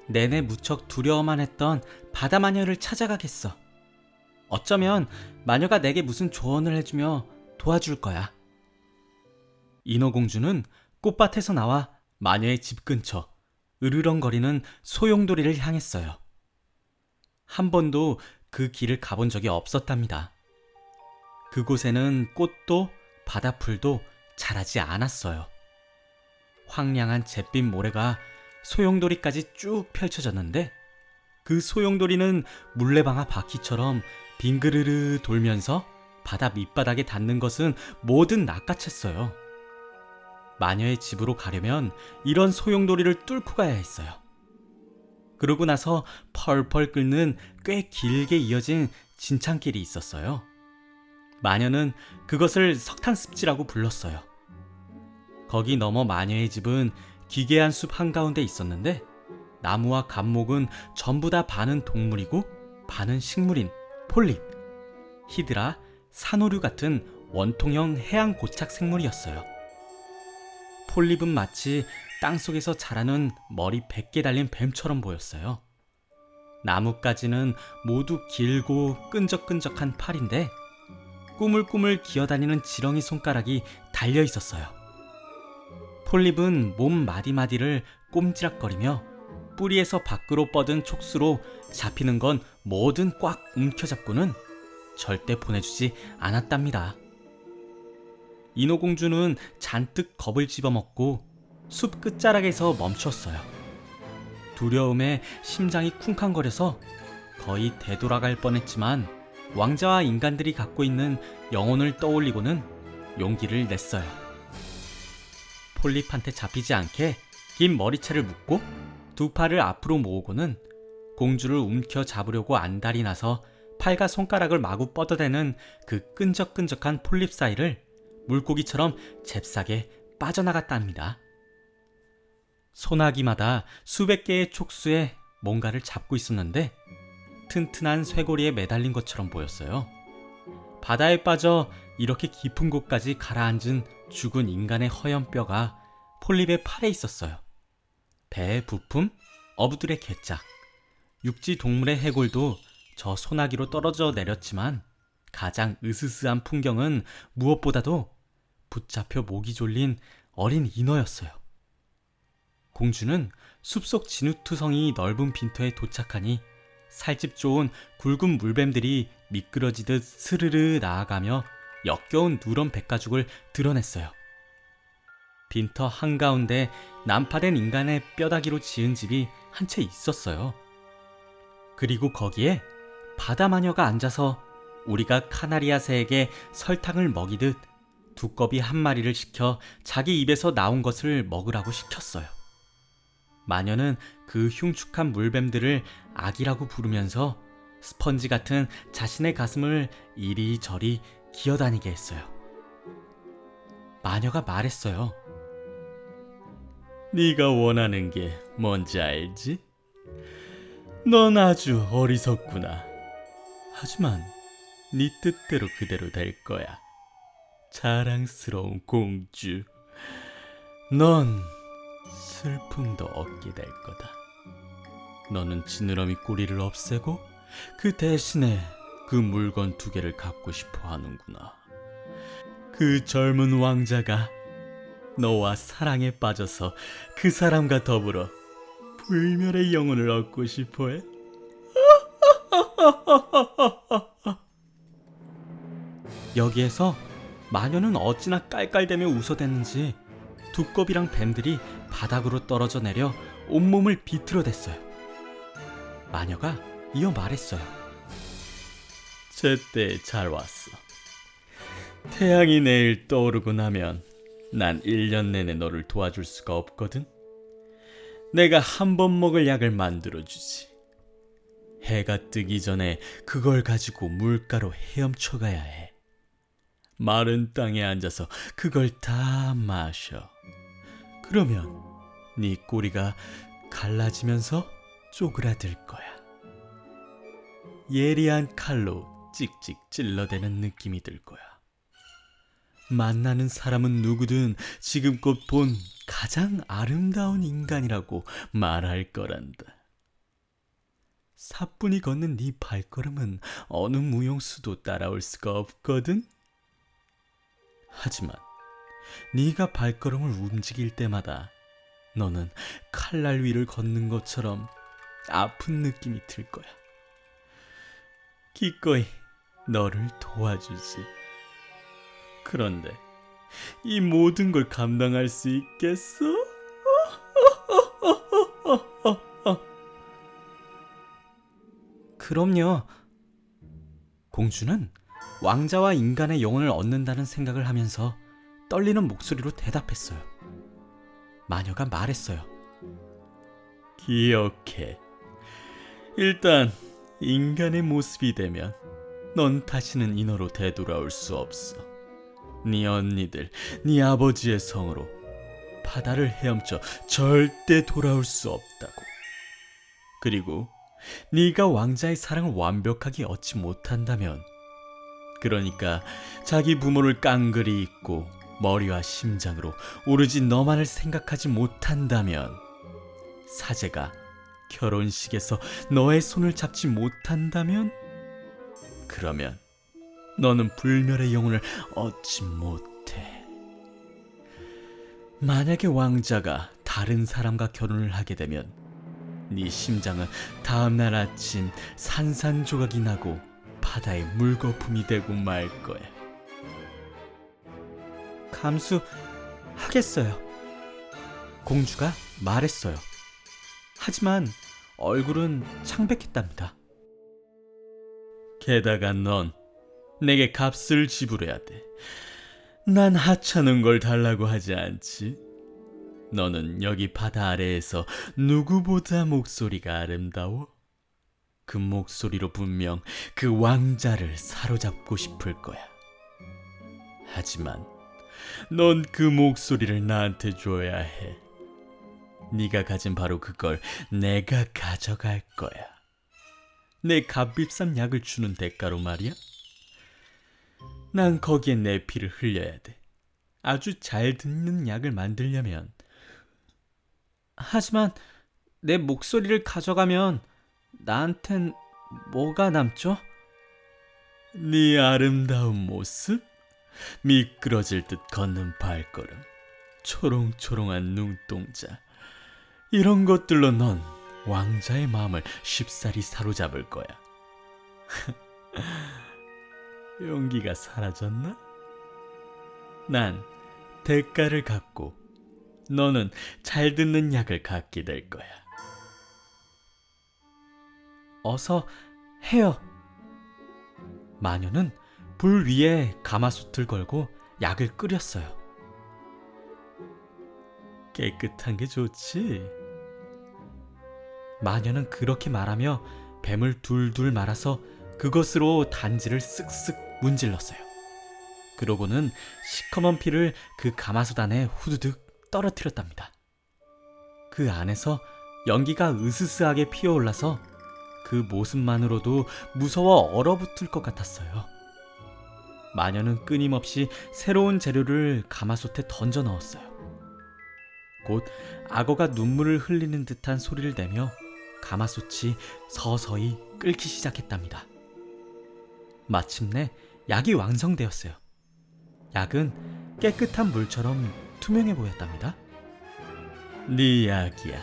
내내 무척 두려워만 했던 바다 마녀를 찾아가겠어. 어쩌면 마녀가 내게 무슨 조언을 해주며 도와줄 거야. 인어공주는 꽃밭에서 나와 마녀의 집 근처 으르렁거리는 소용돌이를 향했어요. 한 번도 그 길을 가본 적이 없었답니다. 그곳에는 꽃도 바다풀도 자라지 않았어요. 황량한 잿빛 모래가 소용돌이까지 쭉 펼쳐졌는데 그 소용돌이는 물레방아 바퀴처럼 빙그르르 돌면서 바다 밑바닥에 닿는 것은 뭐든 낚아챘어요. 마녀의 집으로 가려면 이런 소용돌이를 뚫고 가야 했어요. 그러고 나서 펄펄 끓는 꽤 길게 이어진 진창길이 있었어요. 마녀는 그것을 석탄습지라고 불렀어요. 거기 넘어 마녀의 집은 기괴한 숲 한가운데 있었는데 나무와 감목은 전부 다 반은 동물이고 반은 식물인 폴립, 히드라, 산호류 같은 원통형 해양 고착 생물이었어요. 폴립은 마치 땅속에서 자라는 머리 100개 달린 뱀처럼 보였어요. 나뭇가지는 모두 길고 끈적끈적한 팔인데 꾸물꾸물 기어다니는 지렁이 손가락이 달려 있었어요. 폴립은 몸 마디마디를 꼼지락거리며 뿌리에서 밖으로 뻗은 촉수로 잡히는 건 뭐든 꽉 움켜잡고는 절대 보내주지 않았답니다. 인어공주는 잔뜩 겁을 집어먹고 숲 끝자락에서 멈췄어요. 두려움에 심장이 쿵쾅거려서 거의 되돌아갈 뻔했지만 왕자와 인간들이 갖고 있는 영혼을 떠올리고는 용기를 냈어요. 폴립한테 잡히지 않게 긴 머리채를 묶고 두 팔을 앞으로 모으고는 공주를 움켜잡으려고 안달이 나서 팔과 손가락을 마구 뻗어대는 그 끈적끈적한 폴립 사이를 물고기처럼 잽싸게 빠져나갔답니다. 소나기마다 수백 개의 촉수에 뭔가를 잡고 있었는데 튼튼한 쇠고리에 매달린 것처럼 보였어요. 바다에 빠져 이렇게 깊은 곳까지 가라앉은 죽은 인간의 허연 뼈가 폴립의 팔에 있었어요. 배의 부품, 어부들의 괴짝, 육지 동물의 해골도 저 소나기로 떨어져 내렸지만 가장 으스스한 풍경은 무엇보다도 붙잡혀 목이 졸린 어린 인어였어요. 공주는 숲속 진흙투성이 넓은 빈터에 도착하니 살집 좋은 굵은 물뱀들이 미끄러지듯 스르르 나아가며 역겨운 누런 백가죽을 드러냈어요. 빈터 한가운데 난파된 인간의 뼈다귀로 지은 집이 한 채 있었어요. 그리고 거기에 바다마녀가 앉아서 우리가 카나리아 새에게 설탕을 먹이듯 두꺼비 한 마리를 시켜 자기 입에서 나온 것을 먹으라고 시켰어요. 마녀는 그 흉측한 물뱀들을 아기라고 부르면서 스펀지 같은 자신의 가슴을 이리저리 기어다니게 했어요. 마녀가 말했어요. 네가 원하는 게 뭔지 알지? 넌 아주 어리석구나. 하지만 네 뜻대로 그대로 될 거야. 자랑스러운 공주. 넌 슬픔도 얻게 될 거다. 너는 지느러미 꼬리를 없애고 그 대신에 그 물건 2개를 갖고 싶어 하는구나. 그 젊은 왕자가 너와 사랑에 빠져서 그 사람과 더불어 불멸의 영혼을 얻고 싶어해. 여기에서 마녀는 어찌나 깔깔대며 웃어댔는지 두꺼비랑 뱀들이 바닥으로 떨어져 내려 온몸을 비틀어댔어요. 마녀가 이어 말했어요. 제때 잘 왔어. 태양이 내일 떠오르고 나면 난 1년 내내 너를 도와줄 수가 없거든. 내가 한 번 먹을 약을 만들어주지. 해가 뜨기 전에 그걸 가지고 물가로 헤엄쳐 가야 해. 마른 땅에 앉아서 그걸 다 마셔. 그러면 네 꼬리가 갈라지면서 쪼그라들 거야. 예리한 칼로 찍찍 찔러대는 느낌이 들 거야. 만나는 사람은 누구든 지금껏 본 가장 아름다운 인간이라고 말할 거란다. 사뿐히 걷는 네 발걸음은 어느 무용수도 따라올 수가 없거든. 하지만 네가 발걸음을 움직일 때마다 너는 칼날 위를 걷는 것처럼 아픈 느낌이 들 거야. 기꺼이 너를 도와주지. 그런데 이 모든 걸 감당할 수 있겠어? 그럼요. 공주는 왕자와 인간의 영혼을 얻는다는 생각을 하면서 떨리는 목소리로 대답했어요. 마녀가 말했어요. 기억해. 일단 인간의 모습이 되면 넌 다시는 인어로 되돌아올 수 없어. 네 언니들, 네 아버지의 성으로 바다를 헤엄쳐 절대 돌아올 수 없다고. 그리고 네가 왕자의 사랑을 완벽하게 얻지 못한다면, 그러니까 자기 부모를 깡그리 잊고 머리와 심장으로 오로지 너만을 생각하지 못한다면, 사제가 결혼식에서 너의 손을 잡지 못한다면, 그러면 너는 불멸의 영혼을 얻지 못해. 만약에 왕자가 다른 사람과 결혼을 하게 되면 네 심장은 다음날 아침 산산조각이 나고 바다의 물거품이 되고 말 거야. 감수하겠어요. 공주가 말했어요. 하지만 얼굴은 창백했답니다. 게다가 넌 내게 값을 지불해야 돼. 난 하찮은 걸 달라고 하지 않지. 너는 여기 바다 아래에서 누구보다 목소리가 아름다워. 그 목소리로 분명 그 왕자를 사로잡고 싶을 거야. 하지만 넌 그 목소리를 나한테 줘야 해. 네가 가진 바로 그걸 내가 가져갈 거야. 내 값비싼 약을 주는 대가로 말이야. 난 거기에 내 피를 흘려야 돼. 아주 잘 듣는 약을 만들려면. 하지만 내 목소리를 가져가면 나한텐 뭐가 남죠? 네 아름다운 모습? 미끄러질 듯 걷는 발걸음, 초롱초롱한 눈동자, 이런 것들로 넌 왕자의 마음을 쉽사리 사로잡을 거야. 용기가 사라졌나? 난 대가를 갖고 너는 잘 듣는 약을 갖게 될 거야. 어서 해요. 마녀는 불 위에 가마솥을 걸고 약을 끓였어요. 깨끗한 게 좋지? 마녀는 그렇게 말하며 뱀을 둘둘 말아서 그것으로 단지를 쓱쓱 문질렀어요. 그러고는 시커먼 피를 그 가마솥 안에 후두둑 떨어뜨렸답니다. 그 안에서 연기가 으스스하게 피어올라서 그 모습만으로도 무서워 얼어붙을 것 같았어요. 마녀는 끊임없이 새로운 재료를 가마솥에 던져 넣었어요. 곧 악어가 눈물을 흘리는 듯한 소리를 내며 가마솥이 서서히 끓기 시작했답니다. 마침내 약이 완성되었어요. 약은 깨끗한 물처럼 투명해 보였답니다. 네 약이야.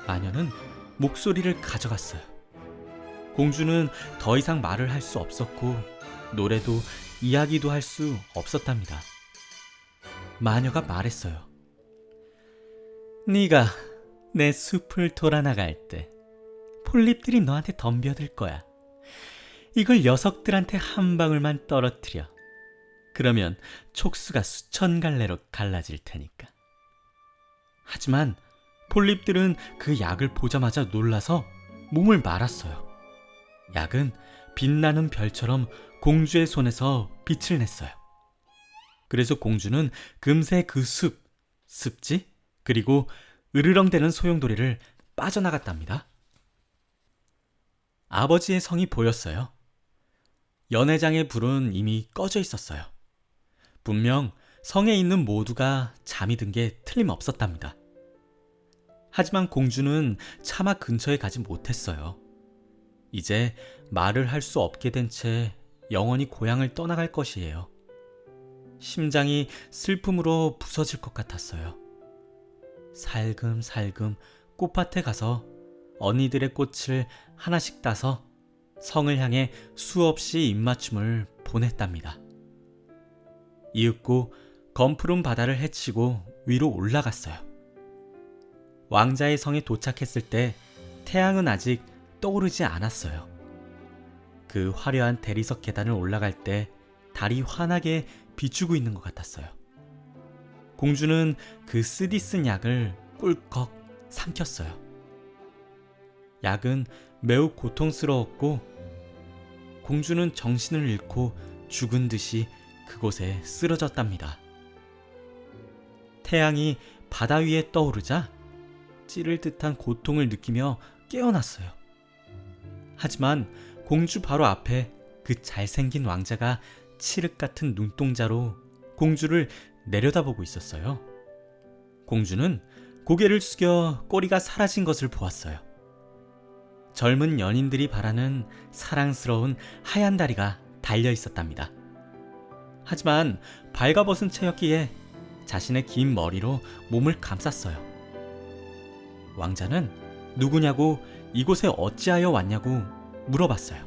마녀는 목소리를 가져갔어요. 공주는 더 이상 말을 할 수 없었고 노래도 이야기도 할 수 없었답니다. 마녀가 말했어요. 네가 내 숲을 돌아 나갈 때 폴립들이 너한테 덤벼들 거야. 이걸 녀석들한테 한 방울만 떨어뜨려. 그러면 촉수가 수천 갈래로 갈라질 테니까. 하지만 폴립들은 그 약을 보자마자 놀라서 몸을 말았어요. 약은 빛나는 별처럼 공주의 손에서 빛을 냈어요. 그래서 공주는 금세 그 습지, 그리고 으르렁대는 소용돌이를 빠져나갔답니다. 아버지의 성이 보였어요. 연회장의 불은 이미 꺼져 있었어요. 분명 성에 있는 모두가 잠이 든 게 틀림없었답니다. 하지만 공주는 차마 근처에 가지 못했어요. 이제 말을 할 수 없게 된 채 영원히 고향을 떠나갈 것이에요. 심장이 슬픔으로 부서질 것 같았어요. 살금살금 꽃밭에 가서 언니들의 꽃을 하나씩 따서 성을 향해 수없이 입맞춤을 보냈답니다. 이윽고 검푸른 바다를 헤치고 위로 올라갔어요. 왕자의 성에 도착했을 때 태양은 아직 떠오르지 않았어요. 그 화려한 대리석 계단을 올라갈 때 달이 환하게 비추고 있는 것 같았어요. 공주는 그 쓰디쓴 약을 꿀꺽 삼켰어요. 약은 매우 고통스러웠고 공주는 정신을 잃고 죽은 듯이 그곳에 쓰러졌답니다. 태양이 바다 위에 떠오르자 찌를 듯한 고통을 느끼며 깨어났어요. 하지만 공주 바로 앞에 그 잘생긴 왕자가 칠흑 같은 눈동자로 공주를 내려다보고 있었어요. 공주는 고개를 숙여 꼬리가 사라진 것을 보았어요. 젊은 연인들이 바라는 사랑스러운 하얀 다리가 달려 있었답니다. 하지만 발가벗은 채였기에 자신의 긴 머리로 몸을 감쌌어요. 왕자는 누구냐고 이곳에 어찌하여 왔냐고 물어봤어요.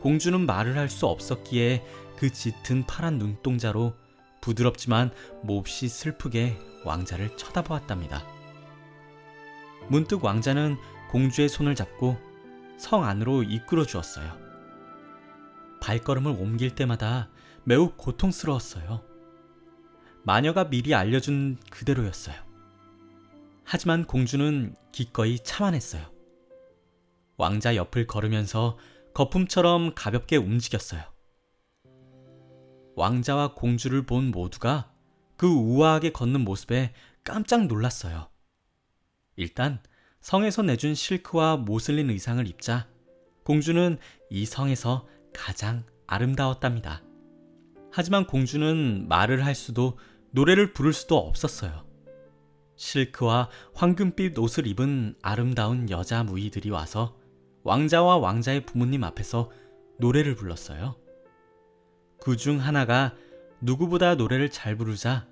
공주는 말을 할 수 없었기에 그 짙은 파란 눈동자로 부드럽지만 몹시 슬프게 왕자를 쳐다보았답니다. 문득 왕자는 공주의 손을 잡고 성 안으로 이끌어 주었어요. 발걸음을 옮길 때마다 매우 고통스러웠어요. 마녀가 미리 알려준 그대로였어요. 하지만 공주는 기꺼이 참아냈어요. 왕자 옆을 걸으면서 거품처럼 가볍게 움직였어요. 왕자와 공주를 본 모두가 그 우아하게 걷는 모습에 깜짝 놀랐어요. 일단 성에서 내준 실크와 모슬린 의상을 입자 공주는 이 성에서 가장 아름다웠답니다. 하지만 공주는 말을 할 수도 노래를 부를 수도 없었어요. 실크와 황금빛 옷을 입은 아름다운 여자 무희들이 와서 왕자와 왕자의 부모님 앞에서 노래를 불렀어요. 그 중 하나가 누구보다 노래를 잘 부르자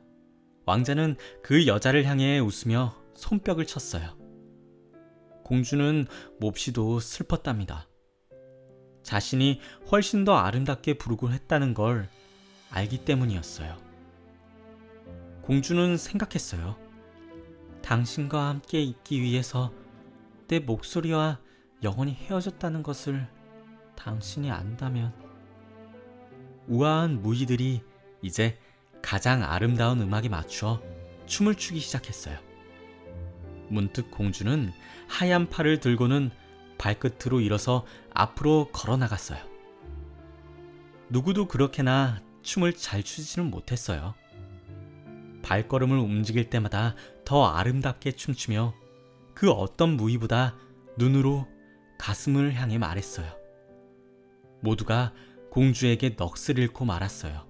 왕자는 그 여자를 향해 웃으며 손뼉을 쳤어요. 공주는 몹시도 슬펐답니다. 자신이 훨씬 더 아름답게 부르곤 했다는 걸 알기 때문이었어요. 공주는 생각했어요. 당신과 함께 있기 위해서 내 목소리와 영원히 헤어졌다는 것을 당신이 안다면. 우아한 무희들이 이제 가장 아름다운 음악에 맞추어 춤을 추기 시작했어요. 문득 공주는 하얀 팔을 들고는 발끝으로 일어서 앞으로 걸어나갔어요. 누구도 그렇게나 춤을 잘 추지는 못했어요. 발걸음을 움직일 때마다 더 아름답게 춤추며 그 어떤 무희보다 눈으로 가슴을 향해 말했어요. 모두가 공주에게 넋을 잃고 말았어요.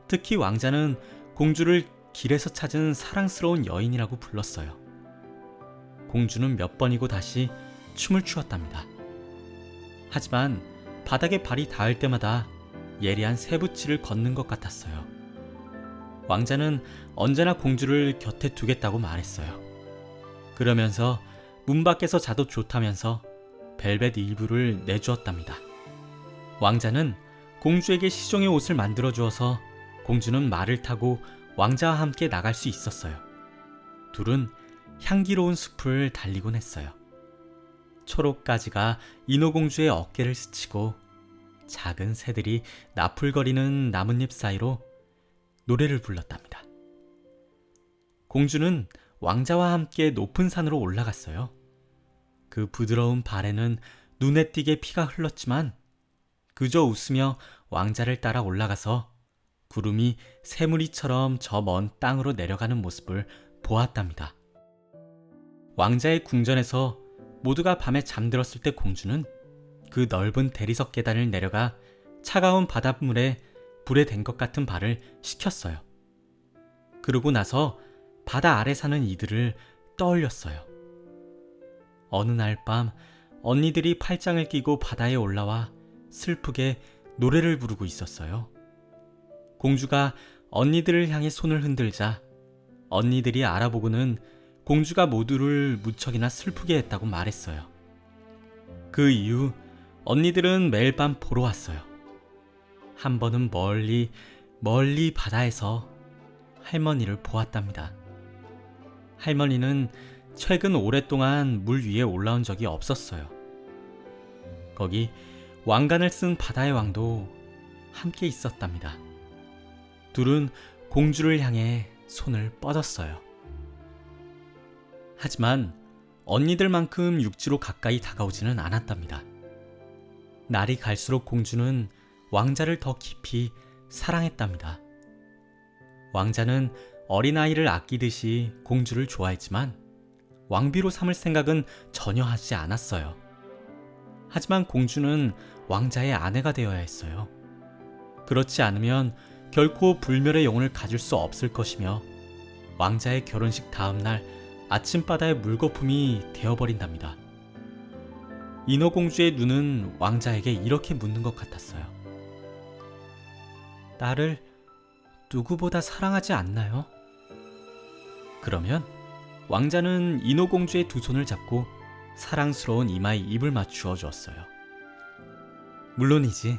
특히 왕자는 공주를 길에서 찾은 사랑스러운 여인이라고 불렀어요. 공주는 몇 번이고 다시 춤을 추었답니다. 하지만 바닥에 발이 닿을 때마다 예리한 쇠붙이를 걷는 것 같았어요. 왕자는 언제나 공주를 곁에 두겠다고 말했어요. 그러면서 문 밖에서 자도 좋다면서 벨벳 일부를 내주었답니다. 왕자는 공주에게 시종의 옷을 만들어 주어서 공주는 말을 타고 왕자와 함께 나갈 수 있었어요. 둘은 향기로운 숲을 달리곤 했어요. 초록가지가 인어공주의 어깨를 스치고 작은 새들이 나풀거리는 나뭇잎 사이로 노래를 불렀답니다. 공주는 왕자와 함께 높은 산으로 올라갔어요. 그 부드러운 발에는 눈에 띄게 피가 흘렀지만 그저 웃으며 왕자를 따라 올라가서 구름이 새무리처럼 저 먼 땅으로 내려가는 모습을 보았답니다. 왕자의 궁전에서 모두가 밤에 잠들었을 때 공주는 그 넓은 대리석 계단을 내려가 차가운 바닷물에 불에 댄 것 같은 발을 식혔어요. 그러고 나서 바다 아래 사는 이들을 떠올렸어요. 어느 날 밤 언니들이 팔짱을 끼고 바다에 올라와 슬프게 노래를 부르고 있었어요. 공주가 언니들을 향해 손을 흔들자 언니들이 알아보고는 공주가 모두를 무척이나 슬프게 했다고 말했어요. 그 이후 언니들은 매일 밤 보러 왔어요. 한 번은 멀리 바다에서 할머니를 보았답니다. 할머니는 최근 오랫동안 물 위에 올라온 적이 없었어요. 거기 왕관을 쓴 바다의 왕도 함께 있었답니다. 둘은 공주를 향해 손을 뻗었어요. 하지만 언니들만큼 육지로 가까이 다가오지는 않았답니다. 날이 갈수록 공주는 왕자를 더 깊이 사랑했답니다. 왕자는 어린아이를 아끼듯이 공주를 좋아했지만 왕비로 삼을 생각은 전혀 하지 않았어요. 하지만 공주는 왕자의 아내가 되어야 했어요. 그렇지 않으면 결코 불멸의 영혼을 가질 수 없을 것이며 왕자의 결혼식 다음 날 아침바다의 물거품이 되어버린답니다. 인어공주의 눈은 왕자에게 이렇게 묻는 것 같았어요. 나를 누구보다 사랑하지 않나요? 그러면 왕자는 인어공주의 두 손을 잡고 사랑스러운 이마에 입을 맞추어 주었어요. 물론이지.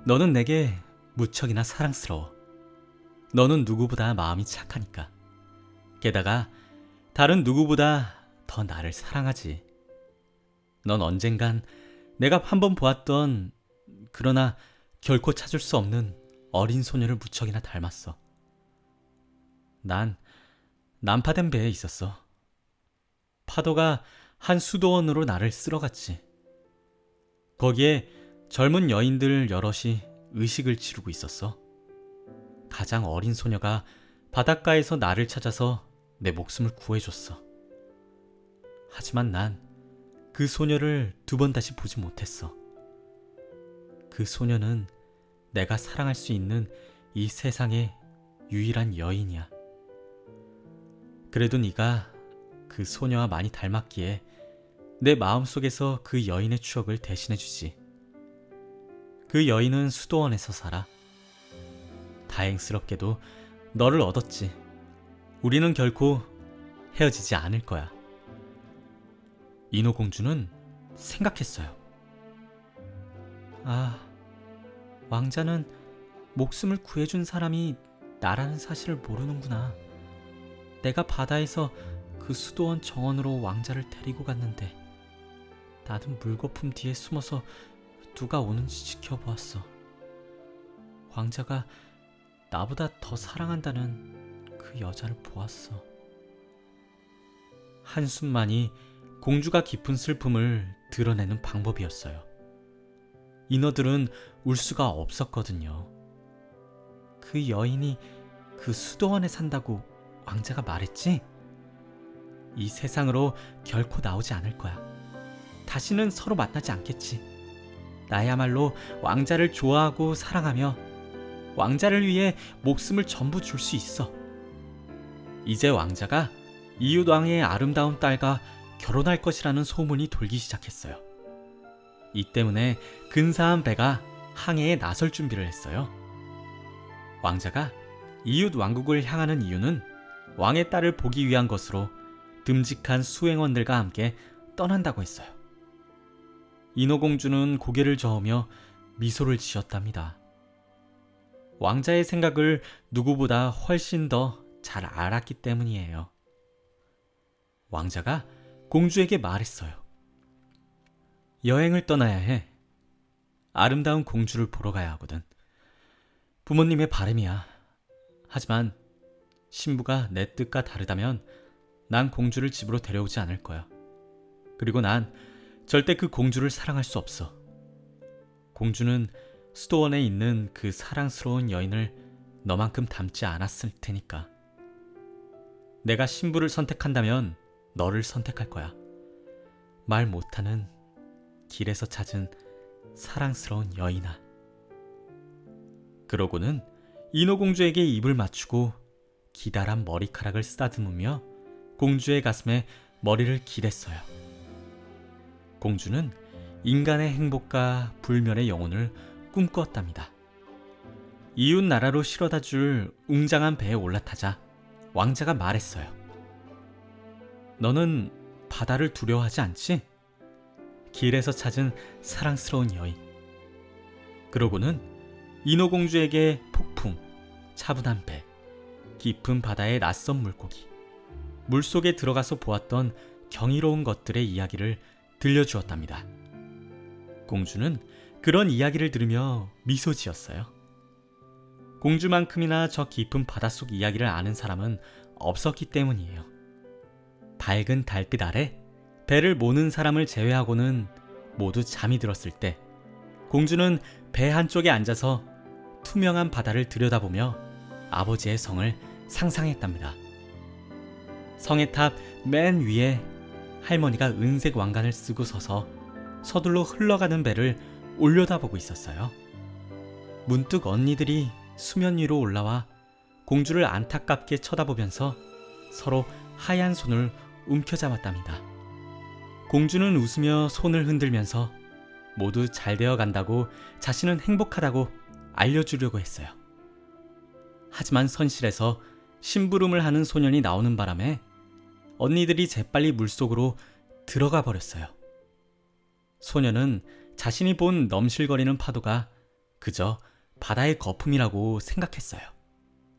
너는 내게 무척이나 사랑스러워. 너는 누구보다 마음이 착하니까. 게다가 다른 누구보다 더 나를 사랑하지. 넌 언젠간 내가 한번 보았던 그러나 결코 찾을 수 없는 어린 소녀를 무척이나 닮았어. 난 난파된 배에 있었어. 파도가 한 수도원으로 나를 쓸어갔지. 거기에 젊은 여인들 여럿이 의식을 치르고 있었어. 가장 어린 소녀가 바닷가에서 나를 찾아서 내 목숨을 구해줬어. 하지만 난 그 소녀를 두 번 다시 보지 못했어. 그 소녀는 내가 사랑할 수 있는 이 세상의 유일한 여인이야. 그래도 네가 그 소녀와 많이 닮았기에 내 마음속에서 그 여인의 추억을 대신해주지. 그 여인은 수도원에서 살아. 다행스럽게도 너를 얻었지. 우리는 결코 헤어지지 않을 거야. 인어공주는 생각했어요. 아, 왕자는 목숨을 구해준 사람이 나라는 사실을 모르는구나. 내가 바다에서 그 수도원 정원으로 왕자를 데리고 갔는데 나는 물거품 뒤에 숨어서 누가 오는지 지켜보았어. 왕자가 나보다 더 사랑한다는 그 여자를 보았어. 한숨만이 공주가 깊은 슬픔을 드러내는 방법이었어요. 인어들은 울 수가 없었거든요. 그 여인이 그 수도원에 산다고 왕자가 말했지? 이 세상으로 결코 나오지 않을 거야. 다시는 서로 만나지 않겠지. 나야말로 왕자를 좋아하고 사랑하며 왕자를 위해 목숨을 전부 줄 수 있어. 이제 왕자가 이웃왕의 아름다운 딸과 결혼할 것이라는 소문이 돌기 시작했어요. 이 때문에 근사한 배가 항해에 나설 준비를 했어요. 왕자가 이웃 왕국을 향하는 이유는 왕의 딸을 보기 위한 것으로 듬직한 수행원들과 함께 떠난다고 했어요. 인어공주는 고개를 저으며 미소를 지었답니다. 왕자의 생각을 누구보다 훨씬 더 잘 알았기 때문이에요. 왕자가 공주에게 말했어요. 여행을 떠나야 해. 아름다운 공주를 보러 가야 하거든. 부모님의 바람이야. 하지만 신부가 내 뜻과 다르다면 난 공주를 집으로 데려오지 않을 거야. 그리고 난 절대 그 공주를 사랑할 수 없어. 공주는 수도원에 있는 그 사랑스러운 여인을 너만큼 닮지 않았을 테니까. 내가 신부를 선택한다면 너를 선택할 거야. 말 못하는 길에서 찾은 사랑스러운 여인아. 그러고는 인어공주에게 입을 맞추고 기다란 머리카락을 쓰다듬으며 공주의 가슴에 머리를 기댔어요. 공주는 인간의 행복과 불멸의 영혼을 꿈꾸었답니다. 이웃 나라로 실어다 줄 웅장한 배에 올라타자 왕자가 말했어요. 너는 바다를 두려워하지 않지? 길에서 찾은 사랑스러운 여인. 그러고는 인어공주에게 폭풍, 차분한 배, 깊은 바다의 낯선 물고기, 물속에 들어가서 보았던 경이로운 것들의 이야기를 들려주었답니다. 공주는 그런 이야기를 들으며 미소 지었어요. 공주만큼이나 저 깊은 바닷속 이야기를 아는 사람은 없었기 때문이에요. 밝은 달빛 아래 배를 모는 사람을 제외하고는 모두 잠이 들었을 때 공주는 배 한쪽에 앉아서 투명한 바다를 들여다보며 아버지의 성을 상상했답니다. 성의 탑 맨 위에 할머니가 은색 왕관을 쓰고 서서 서둘러 흘러가는 배를 올려다보고 있었어요. 문득 언니들이 수면 위로 올라와 공주를 안타깝게 쳐다보면서 서로 하얀 손을 움켜잡았답니다. 공주는 웃으며 손을 흔들면서 모두 잘 되어 간다고, 자신은 행복하다고 알려주려고 했어요. 하지만 선실에서 심부름을 하는 소년이 나오는 바람에 언니들이 재빨리 물속으로 들어가 버렸어요. 소년은 자신이 본 넘실거리는 파도가 그저 바다의 거품이라고 생각했어요.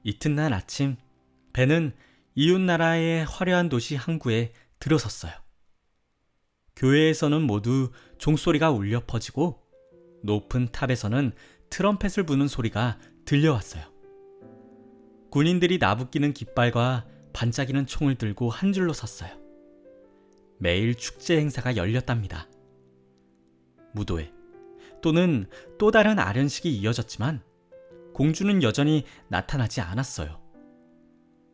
이튿날 아침, 배는 이웃나라의 화려한 도시 항구에 들어섰어요. 교회에서는 모두 종소리가 울려 퍼지고 높은 탑에서는 트럼펫을 부는 소리가 들려왔어요. 군인들이 나부끼는 깃발과 반짝이는 총을 들고 한 줄로 섰어요. 매일 축제 행사가 열렸답니다. 무도회 또는 또 다른 아련식이 이어졌지만 공주는 여전히 나타나지 않았어요.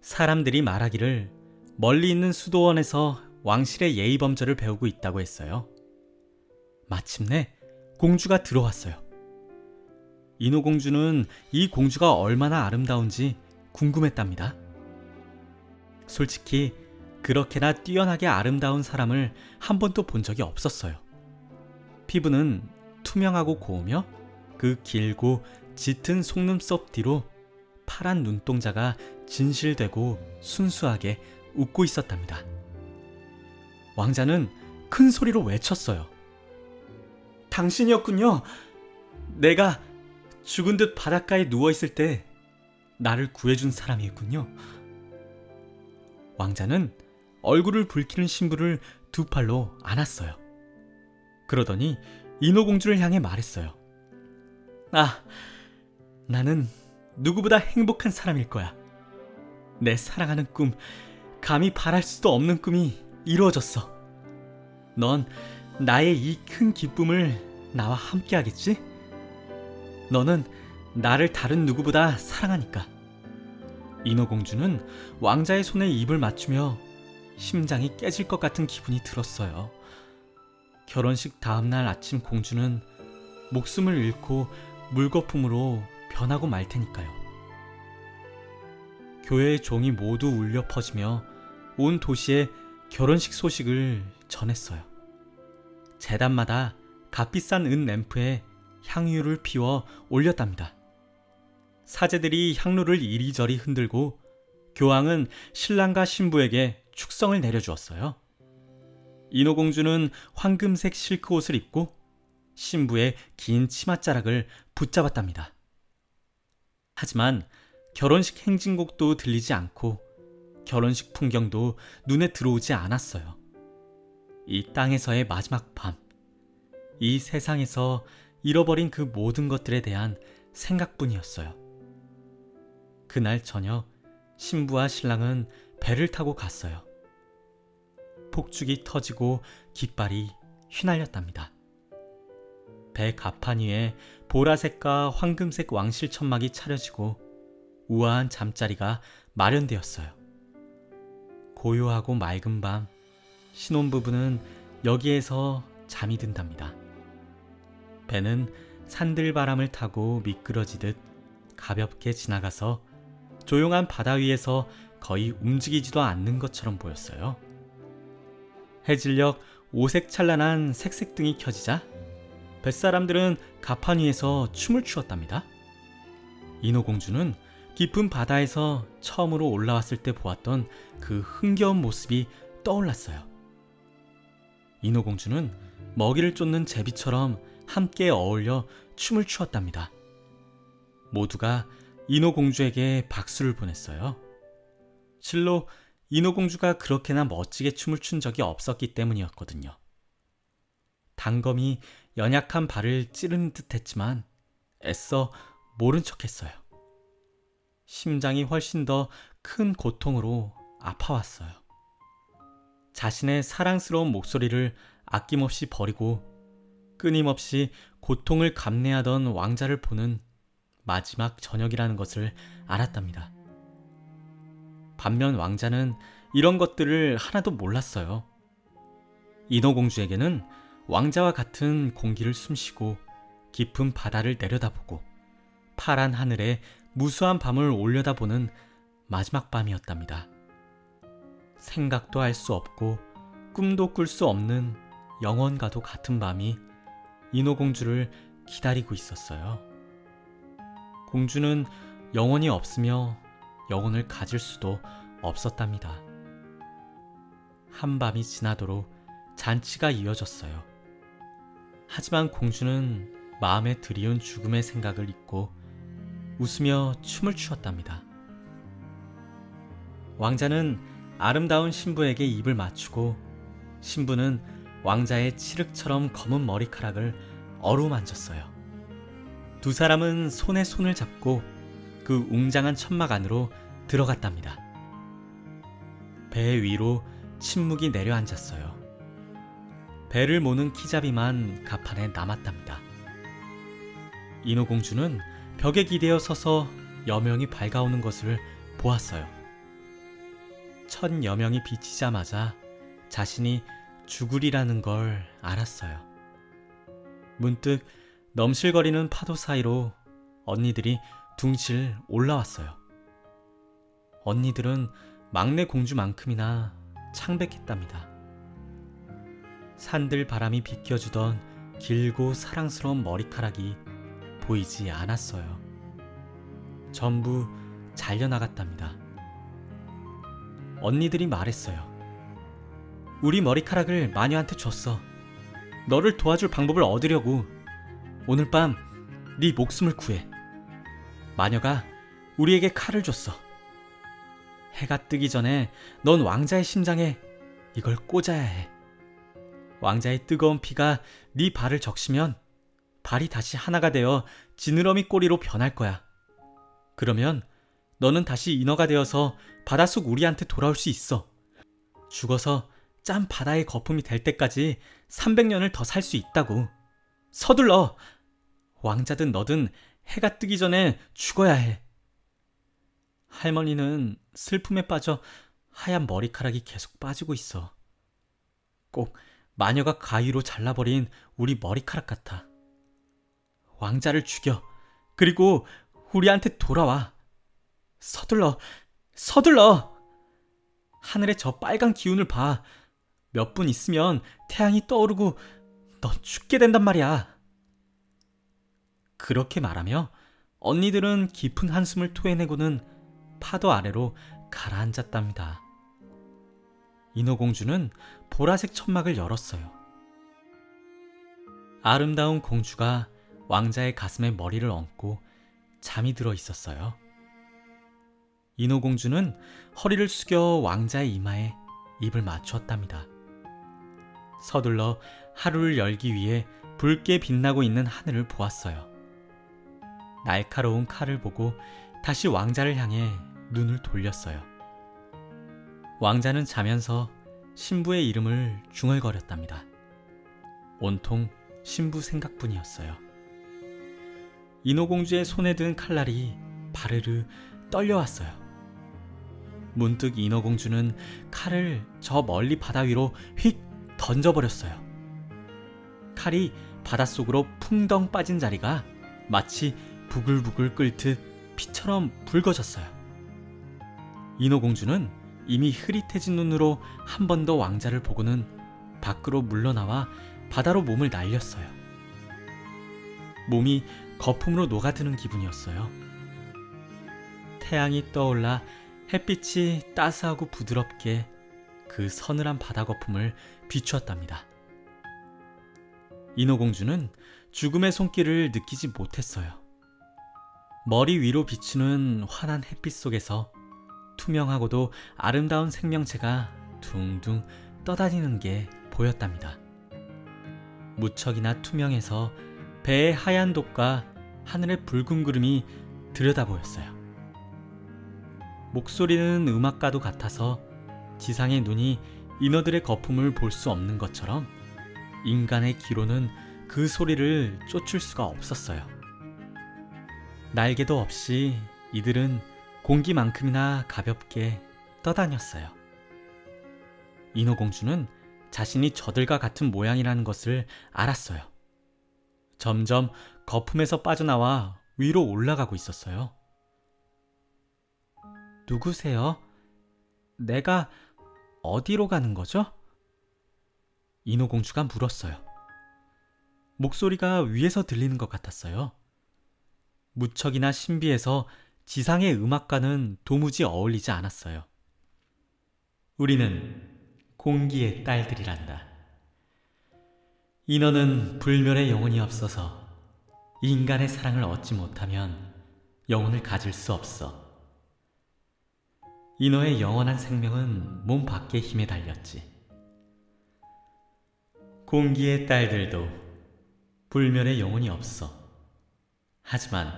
사람들이 말하기를 멀리 있는 수도원에서 왕실의 예의범절을 배우고 있다고 했어요. 마침내 공주가 들어왔어요. 인어공주는 이 공주가 얼마나 아름다운지 궁금했답니다. 솔직히 그렇게나 뛰어나게 아름다운 사람을 한 번도 본 적이 없었어요. 피부는 투명하고 고우며 그 길고 짙은 속눈썹 뒤로 파란 눈동자가 진실되고 순수하게 웃고 있었답니다. 왕자는 큰 소리로 외쳤어요. 당신이었군요. 내가 죽은 듯 바닷가에 누워있을 때 나를 구해준 사람이군요. 왕자는 얼굴을 붉히는 신부를 두 팔로 안았어요. 그러더니 인어공주를 향해 말했어요. 나는 누구보다 행복한 사람일 거야. 내 사랑하는 꿈, 감히 바랄 수도 없는 꿈이 이루어졌어. 넌 나의 이 큰 기쁨을 나와 함께 하겠지? 너는 나를 다른 누구보다 사랑하니까. 인어공주는 왕자의 손에 입을 맞추며 심장이 깨질 것 같은 기분이 들었어요. 결혼식 다음날 아침 공주는 목숨을 잃고 물거품으로 변하고 말 테니까요. 교회의 종이 모두 울려 퍼지며 온 도시에 결혼식 소식을 전했어요. 제단마다 값비싼 은 램프에 향유를 피워 올렸답니다. 사제들이 향로를 이리저리 흔들고 교황은 신랑과 신부에게 축성을 내려주었어요. 인어공주는 황금색 실크 옷을 입고 신부의 긴 치맛자락을 붙잡았답니다. 하지만 결혼식 행진곡도 들리지 않고 결혼식 풍경도 눈에 들어오지 않았어요. 이 땅에서의 마지막 밤, 이 세상에서 잃어버린 그 모든 것들에 대한 생각뿐이었어요. 그날 저녁 신부와 신랑은 배를 타고 갔어요. 폭죽이 터지고 깃발이 휘날렸답니다. 배 갑판 위에 보라색과 황금색 왕실 천막이 차려지고 우아한 잠자리가 마련되었어요. 고요하고 맑은 밤, 신혼부부는 여기에서 잠이 든답니다. 배는 산들바람을 타고 미끄러지듯 가볍게 지나가서 조용한 바다 위에서 거의 움직이지도 않는 것처럼 보였어요. 해질녘 오색찬란한 색색등이 켜지자 뱃사람들은 가판 위에서 춤을 추었답니다. 인어공주는 깊은 바다에서 처음으로 올라왔을 때 보았던 그 흥겨운 모습이 떠올랐어요. 인어공주는 먹이를 쫓는 제비처럼 함께 어울려 춤을 추었답니다. 모두가 인어공주에게 박수를 보냈어요. 실로 인어공주가 그렇게나 멋지게 춤을 춘 적이 없었기 때문이었거든요. 단검이 연약한 발을 찌르는 듯 했지만 애써 모른 척했어요. 심장이 훨씬 더 큰 고통으로 아파왔어요. 자신의 사랑스러운 목소리를 아낌없이 버리고 끊임없이 고통을 감내하던 왕자를 보는 마지막 저녁이라는 것을 알았답니다. 반면 왕자는 이런 것들을 하나도 몰랐어요. 인어공주에게는 왕자와 같은 공기를 숨쉬고 깊은 바다를 내려다보고 파란 하늘에 무수한 밤을 올려다보는 마지막 밤이었답니다. 생각도 할 수 없고 꿈도 꿀 수 없는 영원과도 같은 밤이 인어공주를 기다리고 있었어요. 공주는 영혼이 없으며 영혼을 가질 수도 없었답니다. 한밤이 지나도록 잔치가 이어졌어요. 하지만 공주는 마음에 드리운 죽음의 생각을 잊고 웃으며 춤을 추었답니다. 왕자는 아름다운 신부에게 입을 맞추고 신부는 왕자의 칠흑처럼 검은 머리카락을 어루만졌어요. 두 사람은 손에 손을 잡고 그 웅장한 천막 안으로 들어갔답니다. 배 위로 침묵이 내려앉았어요. 배를 모는 키잡이만 가판에 남았답니다. 인어공주는 벽에 기대어 서서 여명이 밝아오는 것을 보았어요. 첫 여명이 비치자마자 자신이 죽으리라는 걸 알았어요. 문득 넘실거리는 파도 사이로 언니들이 둥실 올라왔어요. 언니들은 막내 공주만큼이나 창백했답니다. 산들 바람이 비껴주던 길고 사랑스러운 머리카락이 보이지 않았어요. 전부 잘려나갔답니다. 언니들이 말했어요. 우리 머리카락을 마녀한테 줬어. 너를 도와줄 방법을 얻으려고. 오늘 밤 네 목숨을 구해. 마녀가 우리에게 칼을 줬어. 해가 뜨기 전에 넌 왕자의 심장에 이걸 꽂아야 해. 왕자의 뜨거운 피가 네 발을 적시면 발이 다시 하나가 되어 지느러미 꼬리로 변할 거야. 그러면 너는 다시 인어가 되어서 바닷속 우리한테 돌아올 수 있어. 죽어서 짠 바다의 거품이 될 때까지 300년을 더 살 수 있다고. 서둘러. 왕자든 너든 해가 뜨기 전에 죽어야 해. 할머니는 슬픔에 빠져 하얀 머리카락이 계속 빠지고 있어. 꼭 마녀가 가위로 잘라버린 우리 머리카락 같아. 왕자를 죽여. 그리고 우리한테 돌아와. 서둘러. 서둘러. 하늘에 저 빨간 기운을 봐. 몇 분 있으면 태양이 떠오르고 넌 죽게 된단 말이야. 그렇게 말하며 언니들은 깊은 한숨을 토해내고는 파도 아래로 가라앉았답니다. 인어공주는 보라색 천막을 열었어요. 아름다운 공주가 왕자의 가슴에 머리를 얹고 잠이 들어 있었어요. 인어공주는 허리를 숙여 왕자의 이마에 입을 맞추었답니다. 서둘러 하루를 열기 위해 붉게 빛나고 있는 하늘을 보았어요. 날카로운 칼을 보고 다시 왕자를 향해 눈을 돌렸어요. 왕자는 자면서 신부의 이름을 중얼거렸답니다. 온통 신부 생각뿐이었어요. 인어공주의 손에 든 칼날이 바르르 떨려왔어요. 문득 인어공주는 칼을 저 멀리 바다 위로 휙 던져버렸어요. 칼이 바닷속으로 풍덩 빠진 자리가 마치 부글부글 끓듯 피처럼 붉어졌어요. 인어공주는 이미 흐릿해진 눈으로 한 번 더 왕자를 보고는 밖으로 물러나와 바다로 몸을 날렸어요. 몸이 거품으로 녹아드는 기분이었어요. 태양이 떠올라 햇빛이 따스하고 부드럽게 그 서늘한 바다 거품을 비추었답니다. 인어공주는 죽음의 손길을 느끼지 못했어요. 머리 위로 비추는 환한 햇빛 속에서 투명하고도 아름다운 생명체가 둥둥 떠다니는 게 보였답니다. 무척이나 투명해서 배의 하얀 돛과 하늘의 붉은 구름이 들여다 보였어요. 목소리는 음악과도 같아서 지상의 눈이 인어들의 거품을 볼 수 없는 것처럼 인간의 귀로는 그 소리를 쫓을 수가 없었어요. 날개도 없이 이들은 공기만큼이나 가볍게 떠다녔어요. 인어공주는 자신이 저들과 같은 모양이라는 것을 알았어요. 점점 거품에서 빠져나와 위로 올라가고 있었어요. 누구세요? 내가 어디로 가는 거죠? 인어공주가 물었어요. 목소리가 위에서 들리는 것 같았어요. 무척이나 신비해서 지상의 음악과는 도무지 어울리지 않았어요. 우리는 공기의 딸들이란다. 인어는 불멸의 영혼이 없어서 인간의 사랑을 얻지 못하면 영혼을 가질 수 없어. 인어의 영원한 생명은 몸 밖의 힘에 달렸지. 공기의 딸들도 불멸의 영혼이 없어. 하지만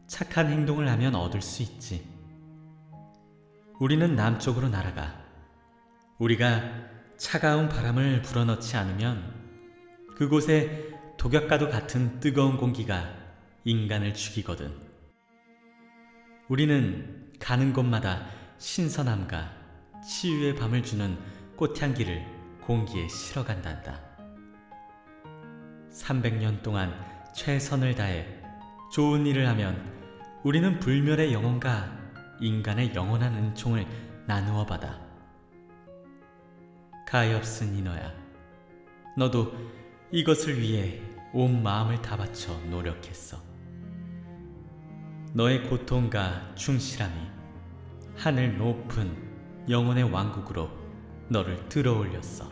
착한 행동을 하면 얻을 수 있지. 우리는 남쪽으로 날아가. 우리가 차가운 바람을 불어넣지 않으면 그곳에 독약과도 같은 뜨거운 공기가 인간을 죽이거든. 우리는 가는 곳마다 신선함과 치유의 밤을 주는 꽃향기를 공기에 실어간단다. 300년 동안 최선을 다해 좋은 일을 하면 우리는 불멸의 영혼과 인간의 영원한 은총을 나누어 받아. 가엾은 인어야, 너도 이것을 위해 온 마음을 다 바쳐 노력했어. 너의 고통과 충실함이 하늘 높은 영혼의 왕국으로 너를 들어올렸어.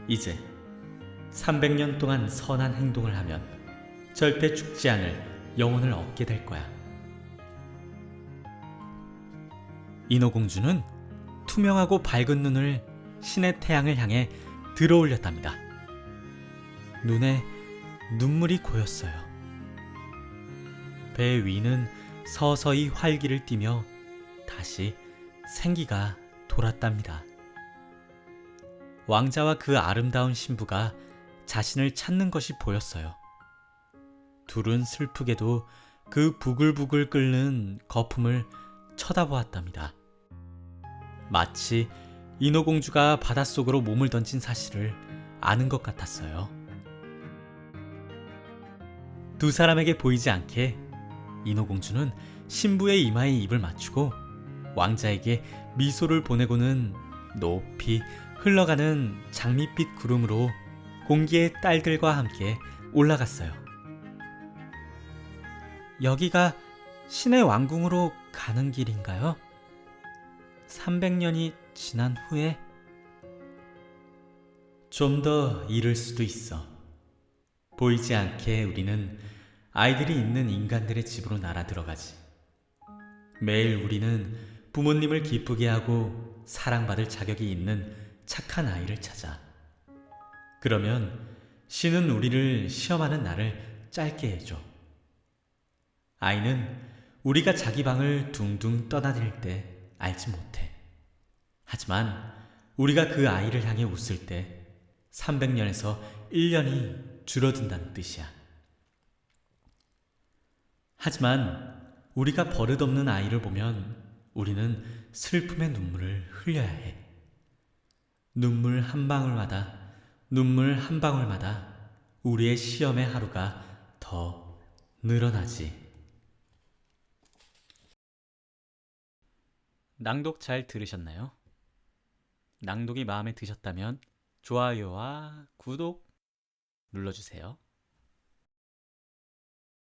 이제 300년 동안 선한 행동을 하면 절대 죽지 않을 영혼을 얻게 될 거야. 인어공주는 투명하고 밝은 눈을 신의 태양을 향해 들어올렸답니다. 눈에 눈물이 고였어요. 배 위는 서서히 활기를 띠며 다시 생기가 돌았답니다. 왕자와 그 아름다운 신부가 자신을 찾는 것이 보였어요. 둘은 슬프게도 그 부글부글 끓는 거품을 쳐다보았답니다. 마치 인어공주가 바닷속으로 몸을 던진 사실을 아는 것 같았어요. 두 사람에게 보이지 않게 인어공주는 신부의 이마에 입을 맞추고 왕자에게 미소를 보내고는 높이 흘러가는 장밋빛 구름으로 공기의 딸들과 함께 올라갔어요. 여기가 신의 왕궁으로 가는 길인가요? 300년이 지난 후에? 좀 더 이를 수도 있어. 보이지 않게 우리는 아이들이 있는 인간들의 집으로 날아 들어가지. 매일 우리는 부모님을 기쁘게 하고 사랑받을 자격이 있는 착한 아이를 찾아. 그러면 신은 우리를 시험하는 날을 짧게 해줘. 아이는 우리가 자기 방을 둥둥 떠다닐 때 알지 못해. 하지만 우리가 그 아이를 향해 웃을 때 300년에서 1년이 줄어든다는 뜻이야. 하지만 우리가 버릇없는 아이를 보면 우리는 슬픔의 눈물을 흘려야 해. 눈물 한 방울마다 우리의 시험의 하루가 더 늘어나지. 낭독 잘 들으셨나요? 낭독이 마음에 드셨다면 좋아요와 구독 눌러주세요.